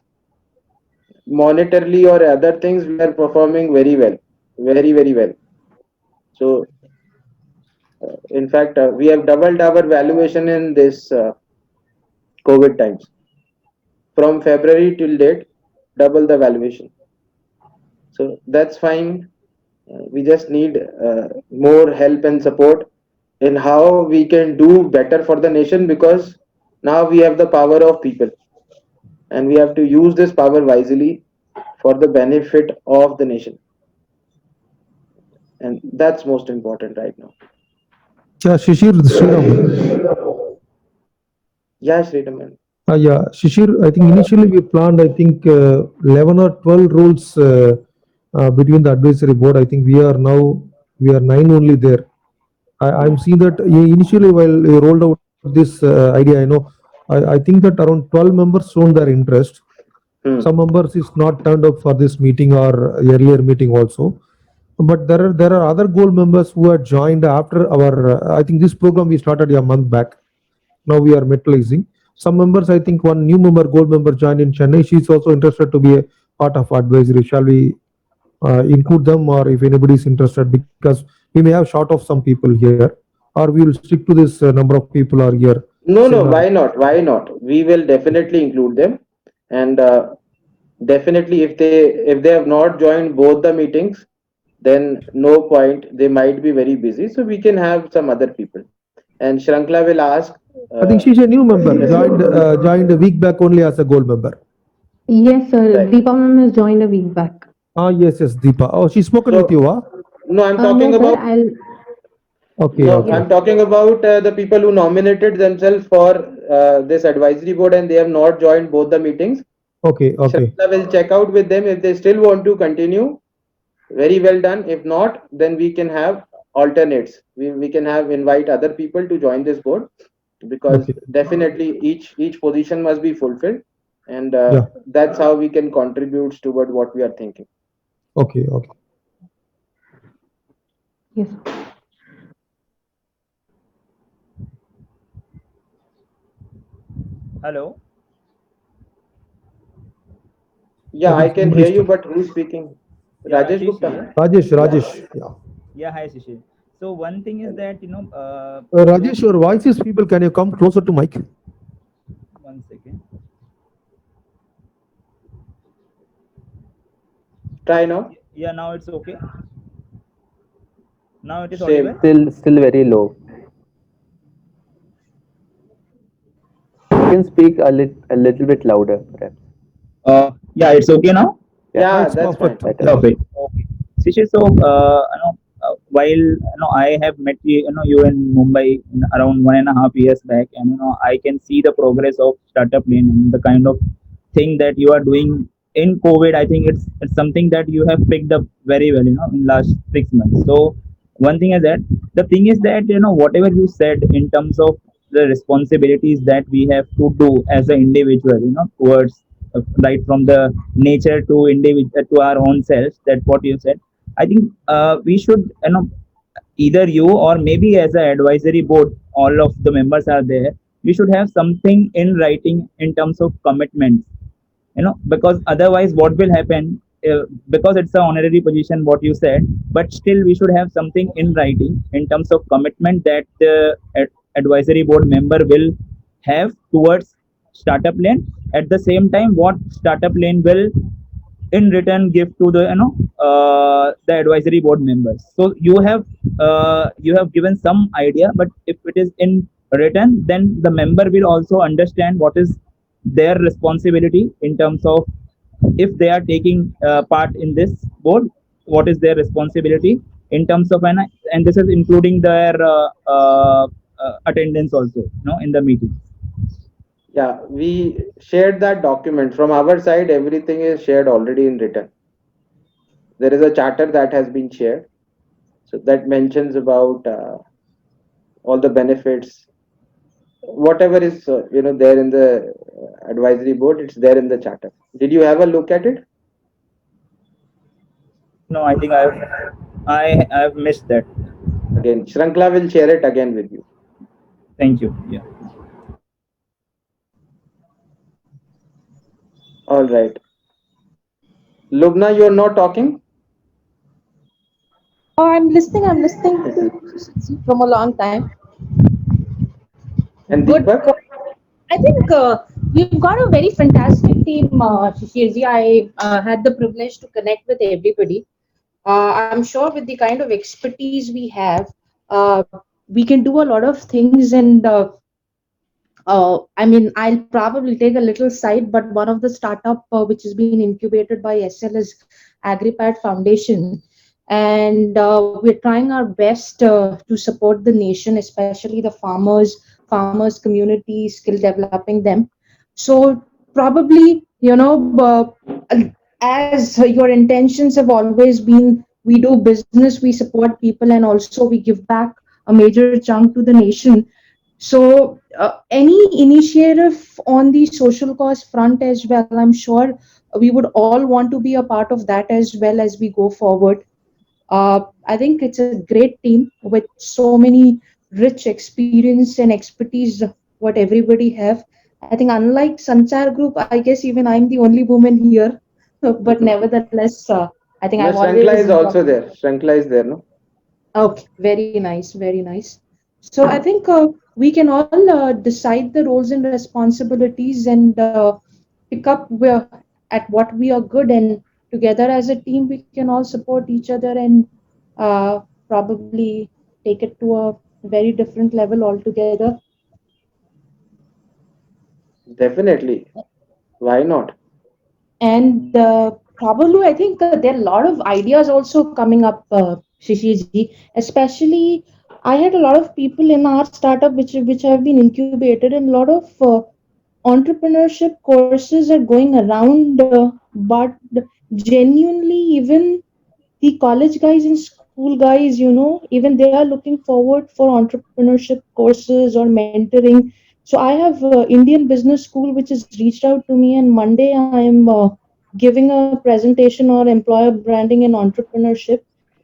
monetarily or other things, we are performing very well, very very well. So in fact, we have doubled our valuation in this COVID times. From February till date, double the valuation. So that's fine. We just need more help and support in how we can do better for the nation, because now we have the power of people, and we have to use this power wisely for the benefit of the nation. And that's most important right now. Yeah, Shishir, Sriram. Yeah, Sridhaman. Yeah, Shishir, I think initially we planned, I think, 11 or 12 roles between the advisory board. I think we are nine only there. I'm seeing that initially while we rolled out this idea, I think that around 12 members shown their interest. Some members is not turned up for this meeting or earlier meeting also. But there are other gold members who had joined after our. I think this program we started a month back. Now we are metalizing. Some members, I think one new member, gold member joined in Chennai. She's also interested to be a part of advisory. Shall we include them, or if anybody is interested, because we may have short of some people here, or we will stick to this number of people are here. No, why not? Why not? We will definitely include them, and definitely if they have not joined both the meetings, then no point. They might be very busy, so we can have some other people. And Shrankla will ask. I think she's a new member, joined a week back only as a gold member. Yes, sir. Right. Deepa ma'am has joined a week back. Yes, Deepa. Oh, she's spoken with you, huh? No, I'm talking No, sir. about. Okay, No, okay. I'm talking about the people who nominated themselves for this advisory board, and they have not joined both the meetings. Okay, okay. Shrankla will check out with them if they still want to continue. Very well done. If not, then we can have alternates. We can have invite other people to join this board, because Okay. definitely each position must be fulfilled, and Yeah. that's how we can contribute toward what we are thinking. Okay, okay. Yes. Hello. Yeah, I can hear you, but who's speaking? Yeah, Rajesh Ashish Gupta. here. Rajesh. Yeah. Yeah, hi Shishir. So one thing is that Rajesh, your voice is people. Can you come closer to mic? one second. Try now. Yeah, now it's okay. Now it is Same. audible. Still very low. You can speak a little bit louder, perhaps. Yeah, it's okay now. Yeah, That's that's fine. perfect. Better. Okay. Okay. Shishir, so while I have met you in Mumbai in around 1.5 years back, and I can see the progress of Startup Lane and the kind of thing that you are doing in COVID. I think it's something that you have picked up very well, in last 6 months. So one thing is that the thing is that whatever you said in terms of the responsibilities that we have to do as an individual, towards right from the nature to individual to our own selves. That what you said. I think we should either you or maybe as an advisory board, all of the members are there. We should have something in writing in terms of commitments, because otherwise what will happen, because it's an honorary position what you said, but still we should have something in writing in terms of commitment that the advisory board member will have towards Startup Lane. At the same time, what Startup Lane will in return give to the advisory board members. So you have given some idea, but if it is in written, then the member will also understand what is their responsibility in terms of, if they are taking part in this board, what is their responsibility in terms of, and this is including their attendance also, in the meeting. Yeah, we shared that document. From our side, everything is shared already in written. There is a charter that has been shared. So that mentions about all the benefits, whatever is there in the advisory board. It's there in the charter. Did you have a look at it? No, I think I've missed that. Again, Shrankla will share it again with you. Thank you. Yeah. All right. Lubna, you're not talking. Oh, I'm listening from a long time. And Good. Deepak? I think you've got a very fantastic team, Shishirji. I had the privilege to connect with everybody. I'm sure with the kind of expertise we have, uh, we can do a lot of things. And I mean, I'll probably take a little side, but one of the startup which has been incubated by SL is AgriPad Foundation, and we're trying our best to support the nation, especially the farmers community, skill developing them. So probably, as your intentions have always been, we do business, we support people, and also we give back a major chunk to the nation. So, any initiative on the social cause front as well, I'm sure we would all want to be a part of that as well as we go forward. I think it's a great team with so many rich experience and expertise, what everybody have. I think unlike Sanchar Group, I guess even I'm the only woman here, but nevertheless, I think No, I've Shrankla always is also there. Shrankla is there, no? Okay, very nice, very nice. So I think we can all decide the roles and responsibilities and pick up where at what we are good, and together as a team we can all support each other and probably take it to a very different level altogether. Definitely. Why not? And probably I think there are a lot of ideas also coming up, Shishiji. Especially, I had a lot of people in our startup which have been incubated, and a lot of entrepreneurship courses are going around. But genuinely, even the college guys and school guys, even they are looking forward for entrepreneurship courses or mentoring. So I have Indian Business School which has reached out to me, and Monday I am giving a presentation on employer branding and entrepreneurship.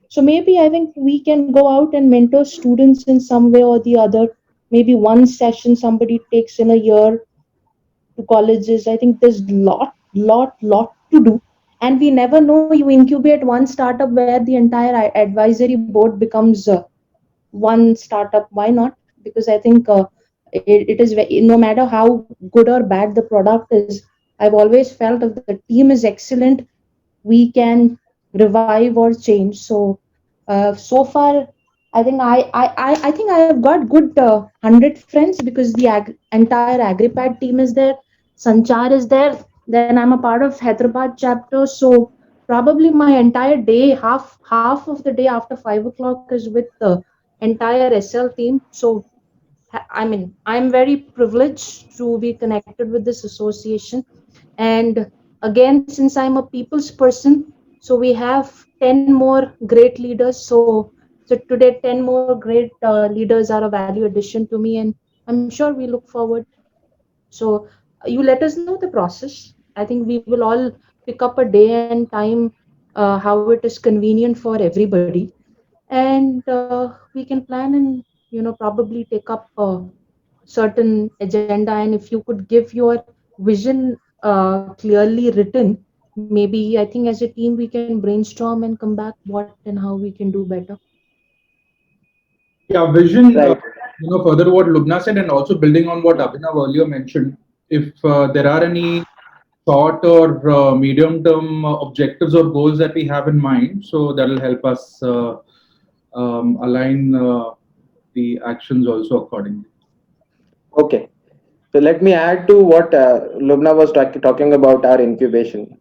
So maybe I think we can go out and mentor students in some way or the other. Maybe one session somebody takes in a year to colleges. I think there's lot to do, and we never know. You incubate one startup where the entire advisory board becomes one startup. Why not? Because I think it is no matter how good or bad the product is. I've always felt if the team is excellent, we can revive or change. So so far I think I think I have got good 100 friends because the entire AgriPad team is there. Sanchar is there. Then I'm a part of Hyderabad chapter. So probably my entire day, half of the day after 5 o'clock is with the entire SL team. So I mean, I'm very privileged to be connected with this association. And again, since I'm a people's person, so we have 10 more great leaders. So today, 10 more great leaders are a value addition to me, and I'm sure we look forward. So you let us know the process. I think we will all pick up a day and time how it is convenient for everybody, and we can plan and probably take up certain agenda. And if you could give your vision clearly written, maybe I think as a team we can brainstorm and come back what and how we can do better. Yeah, vision, Right. further what Lubna said, and also building on what Abhinav earlier mentioned, if there are any short or medium term objectives or goals that we have in mind, so that will help us align the actions also accordingly. Okay. So let me add to what Lubna was talking about our incubation.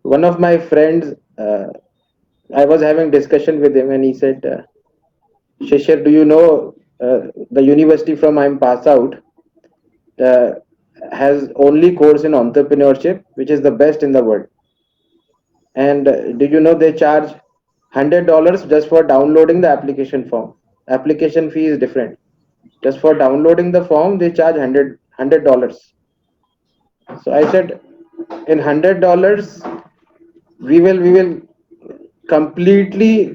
One of my friends, I was having discussion with him, and he said, "Shishir, do you know the university from I'm pass out uh, has only course in entrepreneurship, which is the best in the world. And do you know they charge $100 just for downloading the application form? Application fee is different. Just for downloading the form, they charge $100. So I said, in $100, we will completely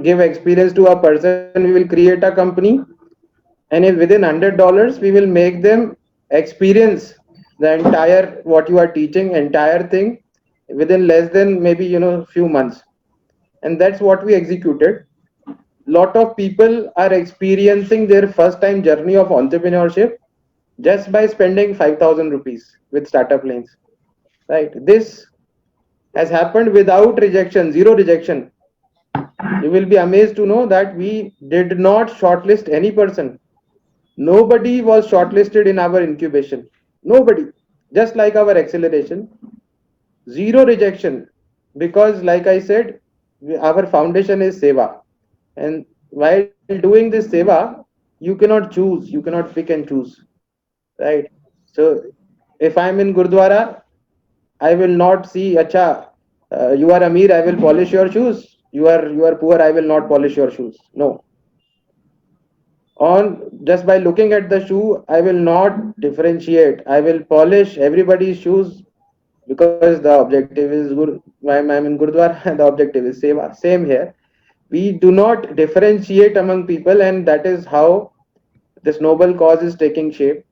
give experience to a person. We will create a company, and if within $100, we will make them experience the entire what you are teaching, entire thing within less than maybe few months. And that's what we executed. Lot of people are experiencing their first time journey of entrepreneurship just by spending 5,000 rupees with startup lanes, right? This has happened without rejection, zero rejection. You will be amazed to know that we did not shortlist any person. Nobody was shortlisted in our incubation. Nobody. Just like our acceleration, zero rejection. Because, like I said, our foundation is Seva. And while doing this Seva, you cannot choose, you cannot pick and choose. Right? So, if I'm in Gurdwara, I will not see, Acha, you are Amir, I will polish your shoes. You are poor, I will not polish your shoes. No, on just by looking at the shoe, I will not differentiate. I will polish everybody's shoes because the objective is good. I'm in Gurdwara and the objective is Seva. Same here. We do not differentiate among people, and that is how this noble cause is taking shape.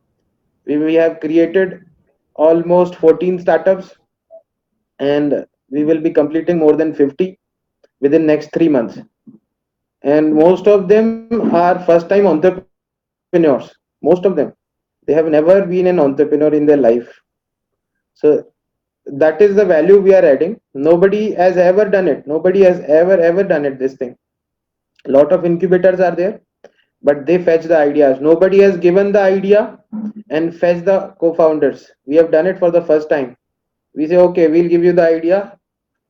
We have created almost 14 startups, and we will be completing more than 50 within next 3 months. And most of them are first time entrepreneurs. Most of them, they have never been an entrepreneur in their life. So that is the value we are adding. Nobody has ever done it. Nobody has ever done it, this thing. A lot of incubators are there, but they fetch the ideas. Nobody has given the idea and fetch the co-founders. We have done it for the first time. We say, okay, we'll give you the idea,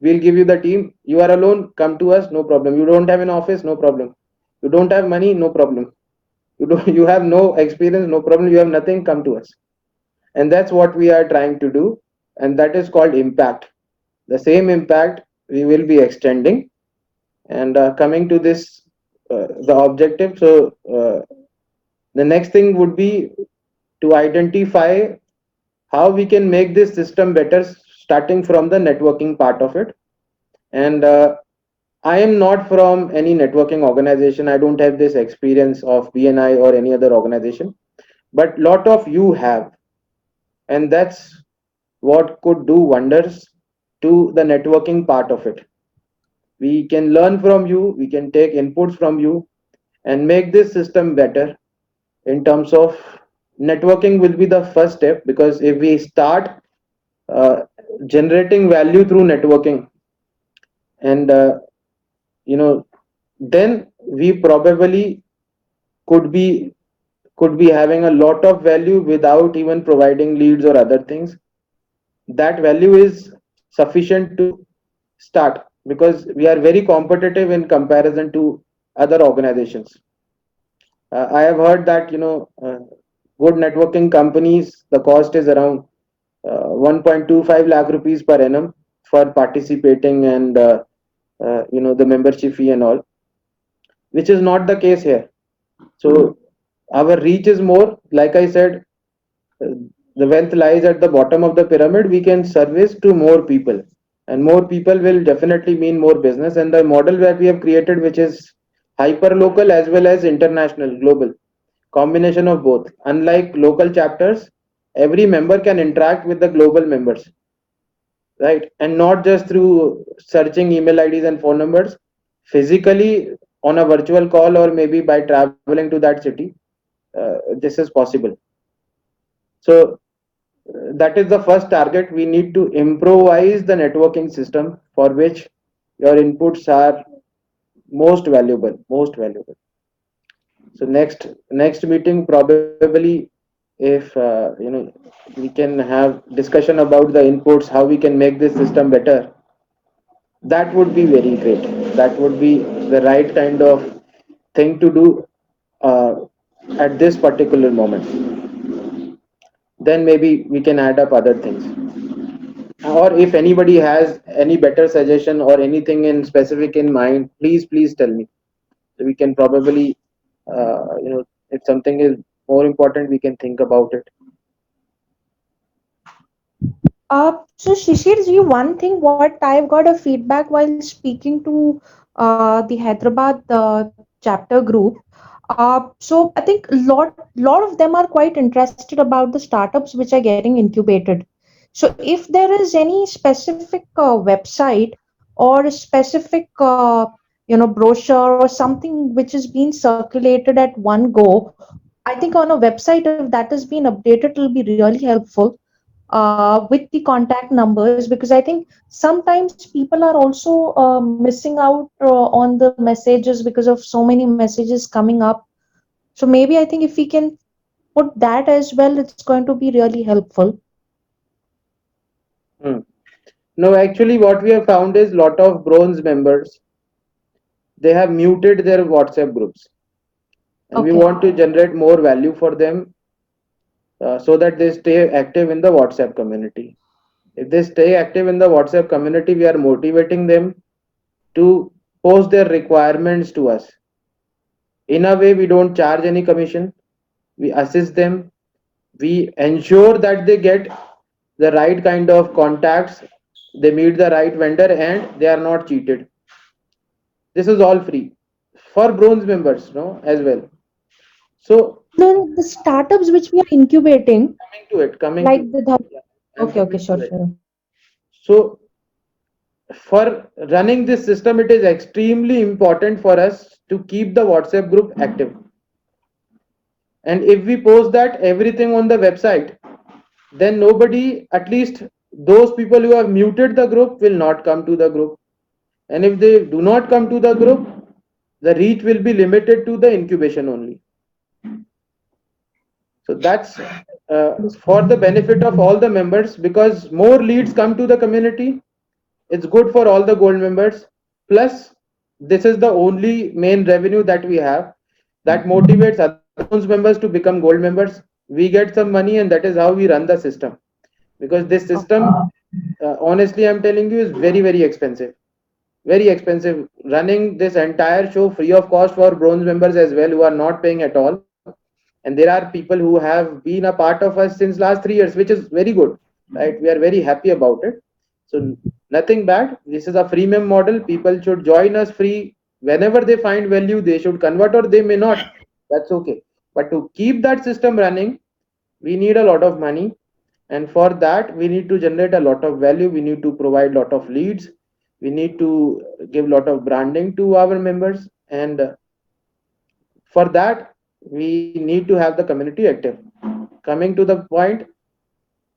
we'll give you the team. You are alone, come to us, no problem. You don't have an office, no problem. You don't have money, no problem. You have no experience, no problem. You have nothing, come to us. And that's what we are trying to do, and that is called impact. The same impact we will be extending. And coming to this, the objective. So the next thing would be to identify how we can make this system better, starting from the networking part of it. And I am not from any networking organization. I don't have this experience of BNI or any other organization, but lot of you have, and that's what could do wonders to the networking part of it. We can learn from you, we can take inputs from you, and make this system better. In terms of networking will be the first step, because if we start uh, generating value through networking, and then we probably could be could be having a lot of value without even providing leads or other things. That value is sufficient to start, because we are very competitive in comparison to other organizations. I have heard that good networking companies, the cost is around 1.25 lakh rupees per annum for participating, and the membership fee and all, which is not the case here. So our reach is more, like I said, uh, the wealth lies at the bottom of the pyramid. We can service to more people, and more people will definitely mean more business. And the model that we have created, which is hyper local as well as international, global, combination of both. Unlike local chapters, every member can interact with the global members, right? And not just through searching email IDs and phone numbers, physically on a virtual call, or maybe by traveling to that city. This is possible. So that is the first target. We need to improvise the networking system, for which your inputs are most valuable. So next meeting, probably, if we can have discussion about the inputs, how we can make this system better, that would be very great. That would be the right kind of thing to do uh, at this particular moment. Then maybe we can add up other things. Or if anybody has any better suggestion or anything in specific in mind, please tell me. So we can probably, if something is more important, we can think about it. So Shishirji, one thing what I've got a feedback while speaking to the Hyderabad chapter group. So I think lot of them are quite interested about the startups which are getting incubated. So if there is any specific website or a specific brochure or something which is being circulated at one go, I think on a website, if that has been updated, it will be really helpful with the contact numbers, because I think sometimes people are also missing out on the messages because of so many messages coming up. So maybe I think if we can put that as well, it's going to be really helpful. Hmm. No, actually, what we have found is lot of bronze members, they have muted their WhatsApp groups, and we Okay. want to generate more value for them, so that they stay active in the WhatsApp community. If they stay active in the WhatsApp community, we are motivating them to post their requirements to us. In a way, we don't charge any commission. We assist them. We ensure that they get the right kind of contacts, they meet the right vendor, and they are not cheated. This is all free for bronze members, no, as well. So No, the startups which we are incubating, coming like to the. yeah, I'm Okay, okay, coming sure, to it. sure. So for running this system, it is extremely important for us to keep the WhatsApp group active. And if we post that everything on the website, then nobody, at least those people who have muted the group, will not come to the group. And if they do not come to the group, the reach will be limited to the incubation only. So that's for the benefit of all the members, because more leads come to the community. It's good for all the gold members. Plus, this is the only main revenue that we have that motivates other bronze members to become gold members. We get some money, and that is how we run the system. Because this system, honestly, I'm telling you, is very expensive. Very expensive. Running this entire show free of cost for bronze members as well, who are not paying at all. And there are people who have been a part of us since last 3 years, which is very good, right? We are very happy about it. So nothing bad. This is a freemium model. People should join us free. Whenever they find value, they should convert, or they may not. That's okay. But to keep that system running, we need a lot of money. And for that, we need to generate a lot of value. We need to provide a lot of leads. We need to give a lot of branding to our members. And for that, we need to have the community active. Coming to the point,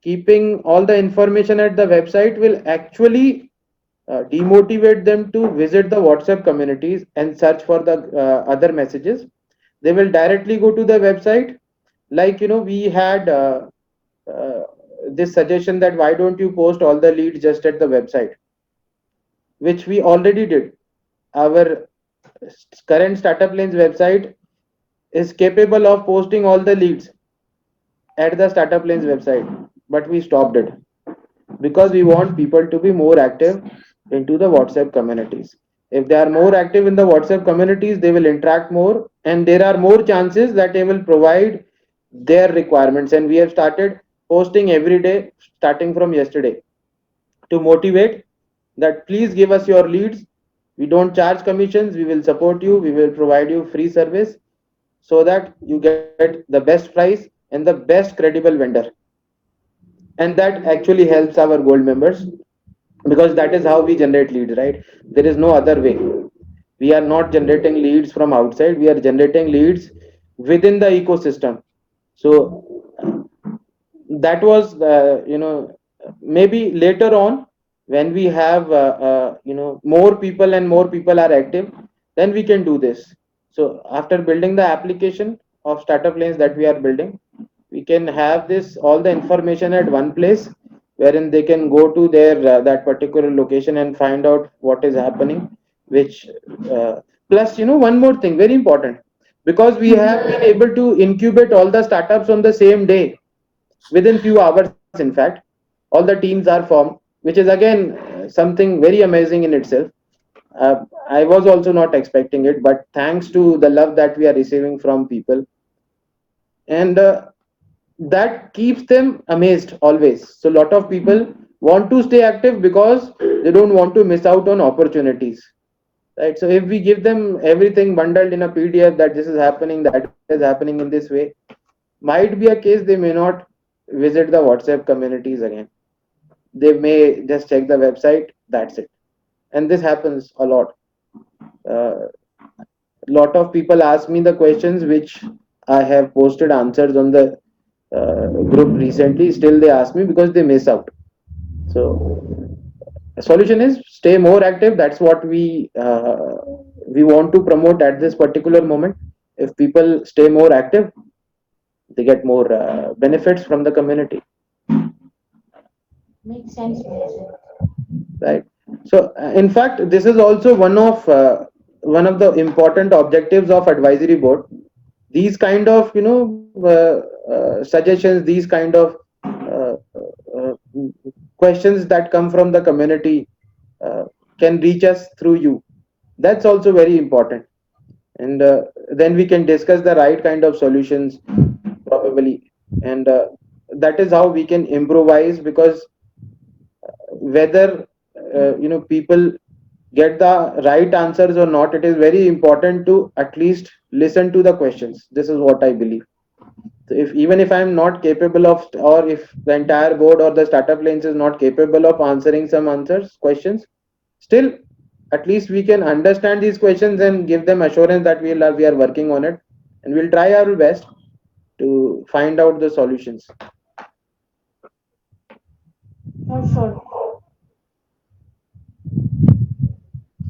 keeping all the information at the website will actually demotivate them to visit the WhatsApp communities and search for the other messages. They will directly go to the website. Like, we had uh, this suggestion that why don't you post all the leads just at the website? which we already did. Our current Startup Lanes website is capable of posting all the leads at the Startup Lanes website, but we stopped it because we want people to be more active into the WhatsApp communities. If they are more active in the WhatsApp communities, they will interact more, and there are more chances that they will provide their requirements. And we have started posting every day starting from yesterday to motivate that please give us your leads. We don't charge commissions, we will support you, we will provide you free service so that you get the best price and the best credible vendor. And that actually helps our gold members, because that is how we generate leads, right? There is no other way. We are not generating leads from outside, we are generating leads within the ecosystem. So that was maybe later on, when we have more people and more people are active, then we can do this. So after building the application of Startup Lanes that we are building, we can have this all the information at one place, wherein they can go to their that particular location and find out what is happening. Which plus, one more thing very important, because we have been able to incubate all the startups on the same day, within few hours. In fact, all the teams are formed, which is again something very amazing in itself. I was also not expecting it, but thanks to the love that we are receiving from people, and that keeps them amazed always. So a lot of people want to stay active because they don't want to miss out on opportunities, right? So if we give them everything bundled in a PDF, that this is happening, that is happening in this way, might be a case they may not visit the WhatsApp communities again. They may just check the website, that's it. And this happens a lot. Lot of people ask me the questions which I have posted answers on the group recently. Still, they ask me because they miss out. So, the solution is stay more active. That's what we want to promote at this particular moment. If people stay more active, they get more benefits from the community, Makes sense. right? So, in fact, this is also one of the important objectives of advisory board. These kind of suggestions, these kind of questions that come from the community can reach us through you. That's also very important, and then we can discuss the right kind of solutions probably, and that is how we can improvise. Because whether people get the right answers or not, it is very important to at least listen to the questions. This is what I believe. So if even if I'm not capable of, or if the entire board or the Startup Lanes is not capable of answering some answers questions, still at least we can understand these questions and give them assurance that we are working on it, and we'll try our best to find out the solutions. For sure.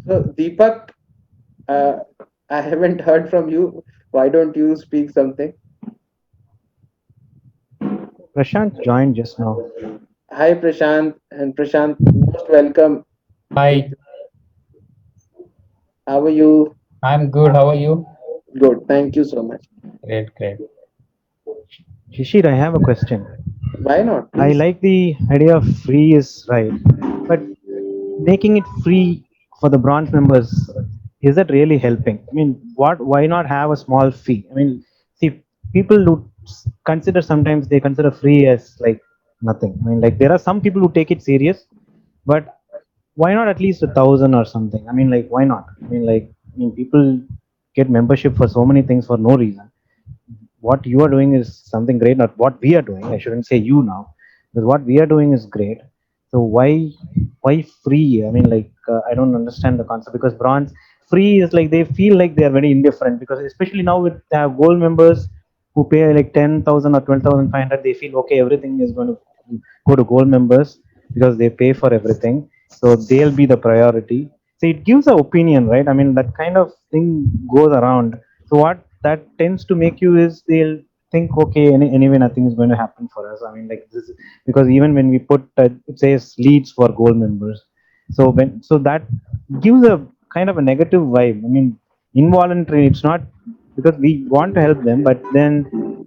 So Deepak, uh, I haven't heard from you. Why don't you speak something? Prashant joined just now. Hi Prashant, and Prashant, most welcome. Hi, How are you? I'm good. How are you? Good, thank you so much. Great, great. Shishir, I have a question. Why not? I Please. like the idea of free is right, but making it free for the bronze members, is that really helping? I mean, what? Why not have a small fee? I mean, see, people who consider, sometimes they consider free as like nothing. I mean, like there are some people who take it serious, but why not at least 1,000 or something? I mean, like why not? I mean, people get membership for so many things for no reason. What you are doing is something great, not what we are doing. I shouldn't say you now, because what we are doing is great. So why free? I mean, like I don't understand the concept, because bronze free is like they feel like they are very indifferent, because especially now with gold members who pay like 10,000 or 12,500, they feel okay, everything is going to go to gold members because they pay for everything, so they'll be the priority. So it gives a opinion, right? I mean, that kind of thing goes around. So what that tends to make you is they'll think, okay, anyway, nothing is going to happen for us. I mean, like this, because even when we put it says leads for gold members, So that gives a kind of a negative vibe. I mean, involuntary. It's not because we want to help them, but then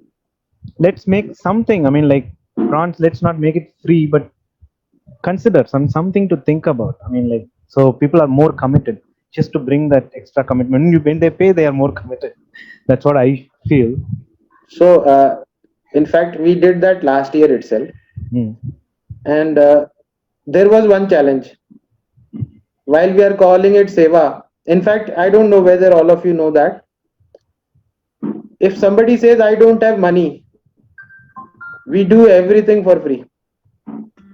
let's make something. I mean, like prawns. Let's not make it free, but consider something to think about. I mean, like, so people are more committed just to bring that extra commitment. When they pay, they are more committed. That's what I feel. So, in fact, we did that last year itself, Hmm. and there was one challenge. While we are calling it Seva, in fact, I don't know whether all of you know that if somebody says, I don't have money, we do everything for free.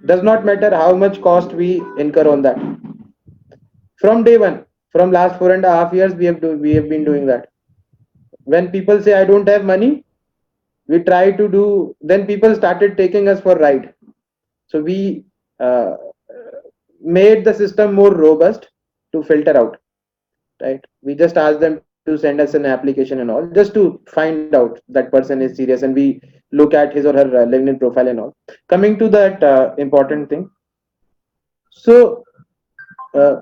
Does not matter how much cost we incur on that. From day one, from last 4.5 years, we have been doing that. When people say, I don't have money, we try to do, then people started taking us for ride. So we uh, made the system more robust to filter out, right? We just ask them to send us an application and all, just to find out that person is serious, and we look at his or her LinkedIn profile and all. Coming to that important thing. So uh,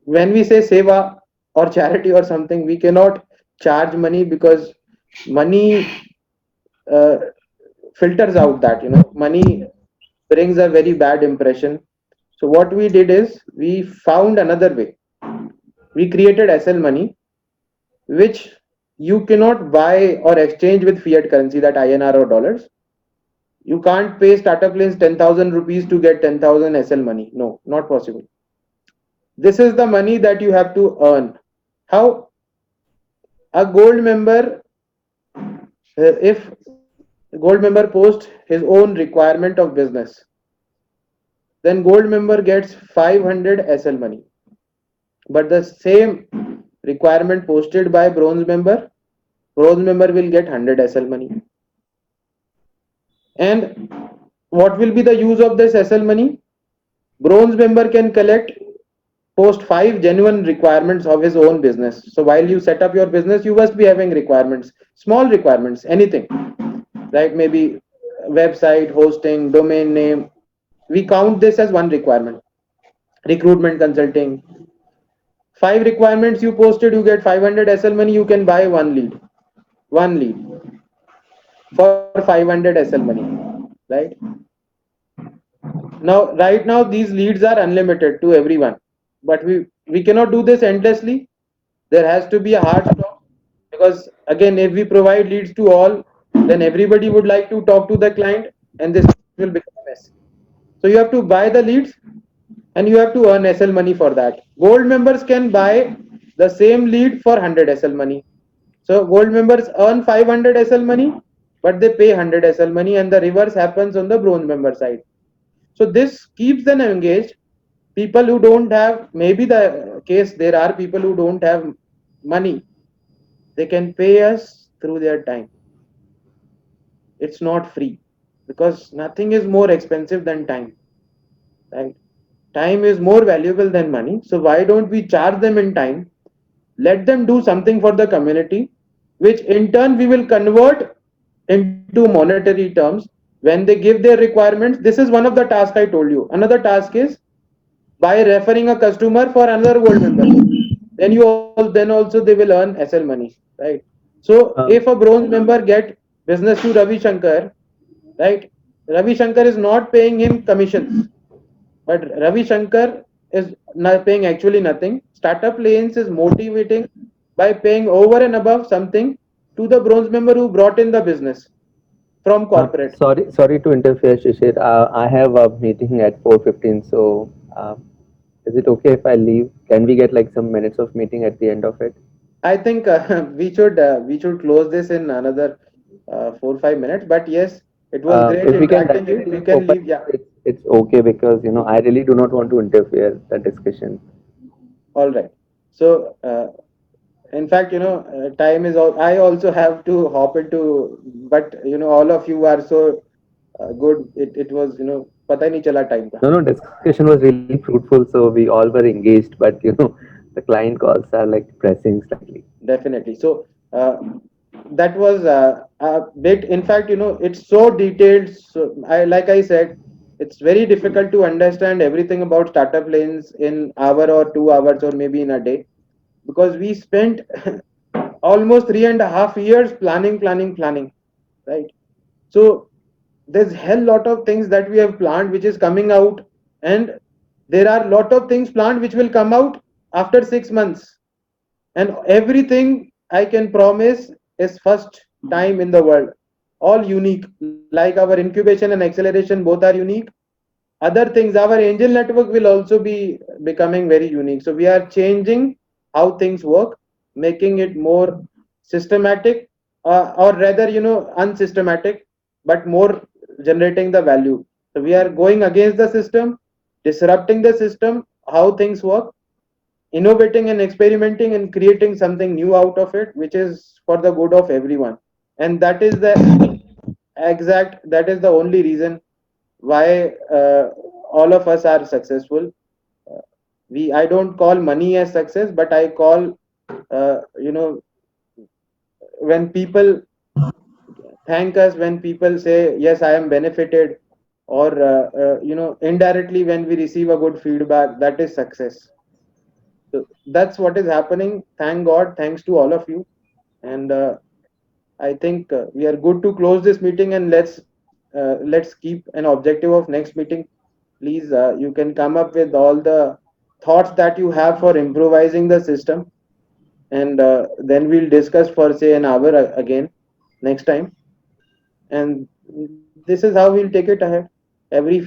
when we say seva or charity or something, we cannot charge money because money uh, filters out that, money brings a very bad impression. So what we did is we found another way. We created SL money, which you cannot buy or exchange with fiat currency, that INR or dollars. You can't pay startup lanes 10,000 rupees to get 10,000 SL money. No, not possible. This is the money that you have to earn. How? A gold member, if gold member posts his own requirement of business, then gold member gets 500 SL money. But the same requirement posted by bronze member will get 100 SL money. And what will be the use of this SL money? Bronze member can post 5 genuine requirements of his own business. So while you set up your business, you must be having requirements, small requirements, anything, right? Maybe website, hosting, domain name. We count this as one requirement. Recruitment consulting. 5 requirements you posted, you get 500 SL money, you can buy one lead. One lead for 500 SL money, right? Right now, these leads are unlimited to everyone, but we cannot do this endlessly. There has to be a hard stop, because again, if we provide leads to all, then everybody would like to talk to the client, and this will become a mess. So you have to buy the leads, and you have to earn SL money for that. Gold members can buy the same lead for 100 SL money. So gold members earn 500 SL money, but they pay 100 SL money, and the reverse happens on the bronze member side. So this keeps them engaged. People who don't have, maybe the case, there are people who don't have money, they can pay us through their time. It's not free, because nothing is more expensive than time, right? Time is more valuable than money. So why don't we charge them in time? Let them do something for the community, which in turn we will convert into monetary terms when they give their requirements. This is one of the tasks I told you. Another task is by referring a customer for another gold member. Then also they will earn SL money, right? So if a bronze member get business to Ravi Shankar, right? Ravi Shankar is not paying him commissions, but Ravi Shankar is not paying actually nothing. Startup Lanes is motivating by paying over and above something to the bronze member who brought in the business from corporate. Sorry to interfere, Shishir. I have a meeting at 4:15, so is it okay if I leave? Can we get like some minutes of meeting at the end of it? I think we should close this in another 4 5 minutes. But yes, it was great If we can interacting you. You can open, leave. Yeah. it's okay, because I really do not want to interfere the discussion. All right. So in fact, time is all. I also have to hop into, but all of you are so good. It was, पता ही नहीं चला time का. No, discussion was really fruitful, so we all were engaged, but the client calls are like pressing slightly. Definitely. So that was a bit. In fact, it's so detailed. So like I said, it's very difficult to understand everything about startup lanes in hour or 2 hours or maybe in a day, because we spent almost 3.5 years planning, right? So there's hell lot of things that we have planned which is coming out, and there are lot of things planned which will come out after 6 months, and everything I can promise is first time in the world, all unique. Like our incubation and acceleration both are unique. Other things, our angel network will also be becoming very unique. So we are changing how things work, making it more systematic, or rather, unsystematic, but more generating the value. So we are going against the system, disrupting the system, how things work, innovating and experimenting and creating something new out of it, which is for the good of everyone. And that is the only reason why all of us are successful. I don't call money as success, but I call, when people thank us, when people say yes, I am benefited, or indirectly when we receive a good feedback, that is success. So that's what is happening. Thank God, thanks to all of you. And I think we are good to close this meeting, and let's keep an objective of next meeting. Please, you can come up with all the thoughts that you have for improvising the system, and then we'll discuss for say an hour again next time. And this is how we'll take it ahead. Every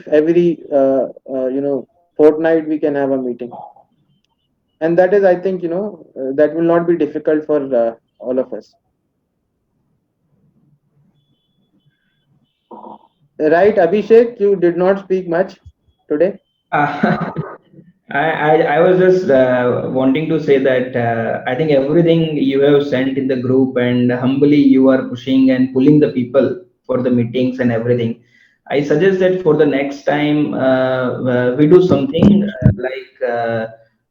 fortnight we can have a meeting, and that is, I think, that will not be difficult for all of us. Right, Abhishek, you did not speak much today. Uh, I was just wanting to say that I think everything you have sent in the group, and humbly you are pushing and pulling the people for the meetings and everything. I suggest that for the next time we do something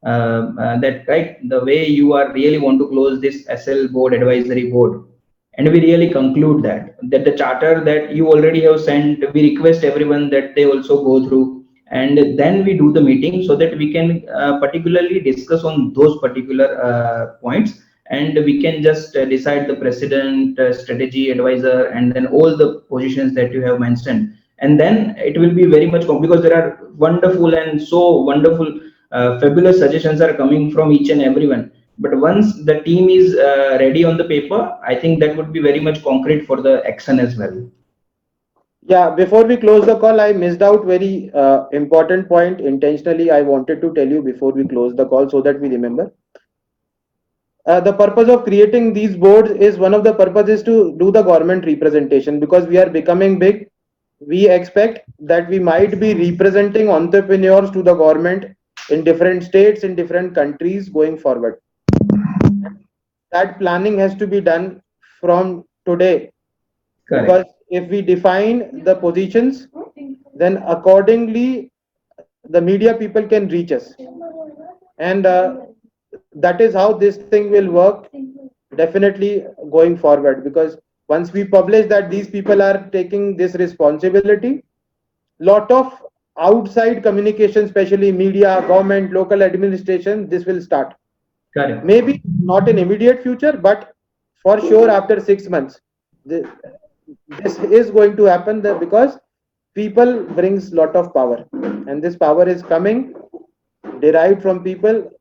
that, right, the way you are really want to close this SL board, advisory board, and we really conclude that the charter that you already have sent, we request everyone that they also go through, and then we do the meeting so that we can particularly discuss on those particular points, and we can just decide the president, strategy advisor, and then all the positions that you have mentioned. And then it will be very much because there are wonderful and so wonderful fabulous suggestions are coming from each and everyone. But once the team is ready on the paper, I think that would be very much concrete for the action as well. Yeah, before we close the call, I missed out very important point. Intentionally, I wanted to tell you before we close the call so that we remember. The purpose of creating these boards is, one of the purposes to do the government representation, because we are becoming big. We expect that we might be representing entrepreneurs to the government in different states, in different countries going forward. That planning has to be done from today. Correct. Because if we define the positions, then accordingly the media people can reach us, and that is how this thing will work definitely going forward. Because once we publish that these people are taking this responsibility, lot of outside communication, especially media, government, local administration, this will start. Correct. Maybe not in immediate future, but for sure after 6 months, this is going to happen, because people brings lot of power, and this power is coming derived from people,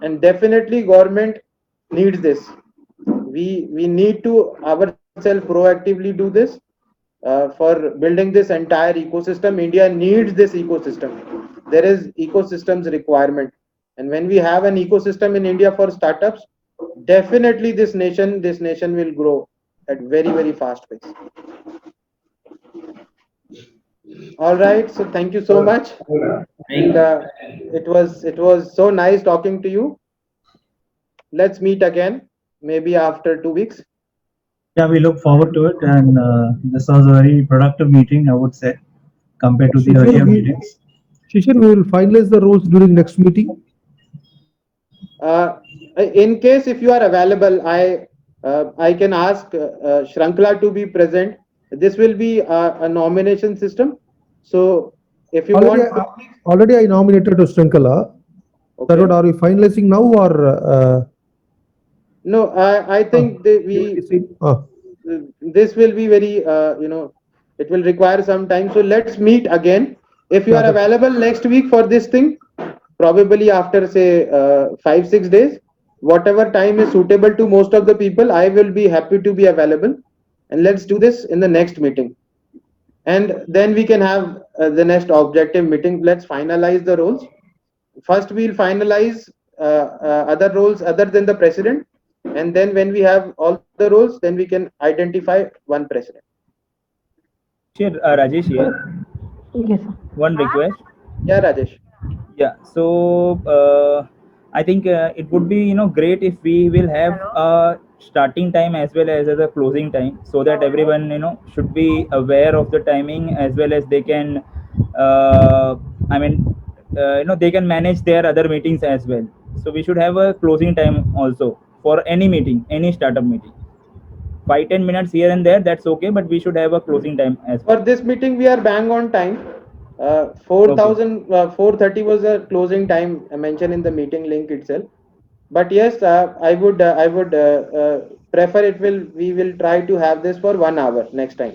and definitely government needs this. We need to ourselves proactively do this for building this entire ecosystem. India needs this ecosystem. There is ecosystems requirement, and when we have an ecosystem in India for startups, definitely this nation will grow at very fast pace. All right, so thank you so much, and it was so nice talking to you. Let's meet again maybe after 2 weeks. Yeah, we look forward to it, and this was a very productive meeting, I would say, compared to the earlier meetings. Shishir, we will finalize the roles during next meeting. In case if you are available, I can ask Shrankla to be present. This will be a nomination system, so if you Already, want, already I nominated to Shankala. okay. That what are we finalizing now or? No, I think this will be very, it will require some time. So let's meet again. If you are available next week for this thing, probably after say 5-6 days, whatever time is suitable to most of the people, I will be happy to be available. And let's do this in the next meeting. And then we can have the next objective meeting. Let's finalize the roles. First, we'll finalize other roles other than the president. And then when we have all the roles, then we can identify one president. Sure, Rajesh here. Yes, sir. One request. Yeah, Rajesh. Yeah. So I think it would be great if we will have a starting time as well as a closing time, so that everyone should be aware of the timing, as well as they can they can manage their other meetings as well. So we should have a closing time also for any meeting, any startup meeting. 5-10 minutes here and there, that's okay, but we should have a closing time as well. For this meeting, we are bang on time. 4:30 was a closing time mentioned in the meeting link itself. But yes, I would prefer we will try to have this for 1 hour next time,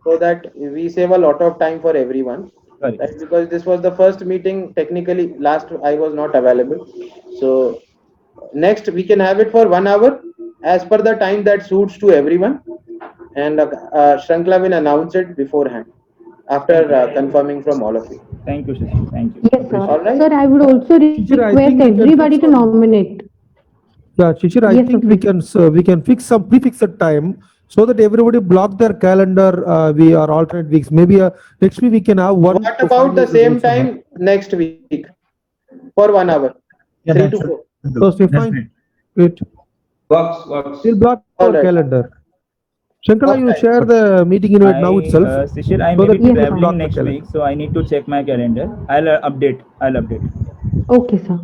so that we save a lot of time for everyone. Right. Right? Because this was the first meeting. Technically, last I was not available. So next we can have it for 1 hour as per the time that suits to everyone. And Shankla will announce it beforehand after confirming from all of you. Thank you, Shashi. Thank you. Yes, sir. All right. Sir, I would also Shishir, I request think we can everybody fix to nominate. Yeah, Shishir, I Yes, think sir, we can fix some prefixed time so that everybody block their calendar. We are alternate weeks. Maybe next week we can have one. What about the same time next week for 1 hour? Yeah, 3 to that's 4. So Stefan, wait. Works. We'll block All our right. Okay. calendar. Shankala, you share the meeting invite now itself. Shishir, I so may that be we can block traveling the next calendar. week, so I need to check my calendar. I'll update. Okay, sir.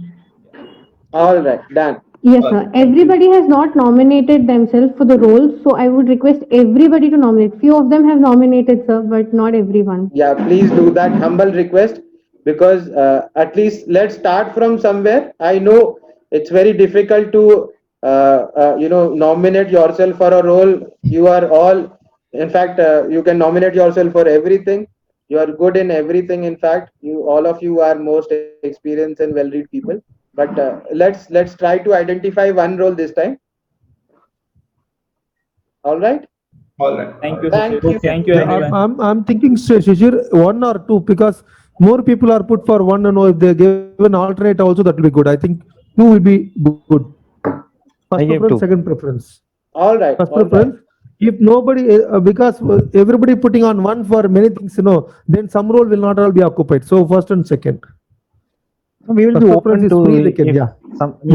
All right. Done. Yes, sir. Everybody has not nominated themselves for the roles, so I would request everybody to nominate. Few of them have nominated, sir, but not everyone. Yeah, please do that. Humble request, because at least let's start from somewhere. I know it's very difficult to nominate yourself for a role. You are all, in fact, you can nominate yourself for everything. You are good in everything. In fact, all of you are most experienced and well-read people. But let's try to identify one role this time. All right. All right. Thank you, Thank Shishir. you. Thank you, Yeah, everyone. I'm thinking, Shishir, 1 or 2, because more people are put for 1 and if they give an alternate also, that will be good. I think 2 will be good. First I gave preference, 2. second preference. All right. First All right. preference. If nobody, because everybody putting on 1 for many things, then some role will not all be occupied. So first and second. We will First be preference open is to free, they can, if yeah.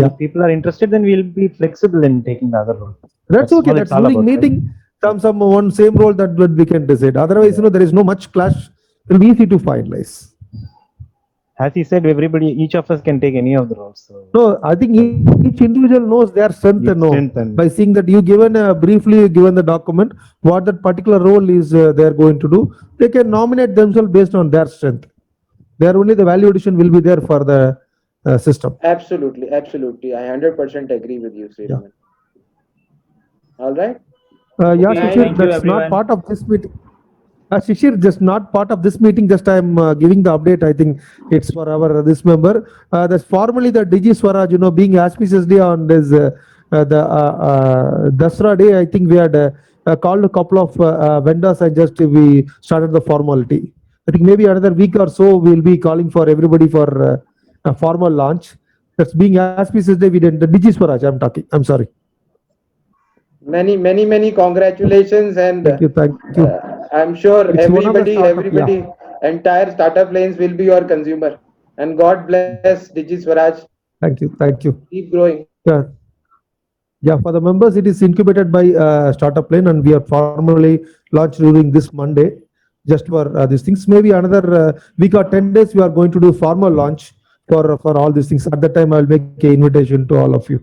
if people are interested, then we'll be flexible in taking the other role. That's okay. what That's it's all during about, right? meeting. Some one same role that we can decide. Otherwise, there is no much clash. It will be easy to finalize. As he said, each of us can take any of the roles. So No, I think each individual knows their strength. By seeing that you briefly given the document, what that particular role is they are going to do, they can nominate themselves based on their strength. There only the value addition will be there for the system. Absolutely. I 100% agree with you, Sriram. All right. Yeah, Okay, Shishir, thank you, that's everyone. not part of this meeting. Shishir, just not part of this meeting. Just I'm giving the update. I think it's for our this member. That's formally the Digi Swaraj. Being auspicious day on this Dasra day. I think we had called a couple of vendors and just we started the formality. I think maybe another week or so we'll be calling for everybody for a formal launch. That's being auspicious day. We did the Digi Swaraj. I'm sorry. Many congratulations, and Thank you. I'm sure It's one of the everybody, entire startup lanes will be your consumer. And God bless Digi Swaraj. Thank you. Keep growing. Yeah, for the members, it is incubated by Startup Lane, and we are formally launched during this Monday. Just for these things, maybe another week or 10 days, we are going to do formal launch for all these things. At that time, I will make an invitation to all of you.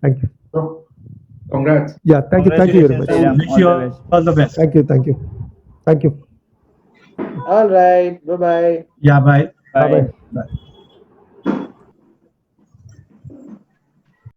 Thank you. Congrats. Yeah, thank you very much. Congratulations, Sriram. Wish you all the best. Thank you. All right. Bye bye. Yeah, bye. Bye. Bye-bye. Bye.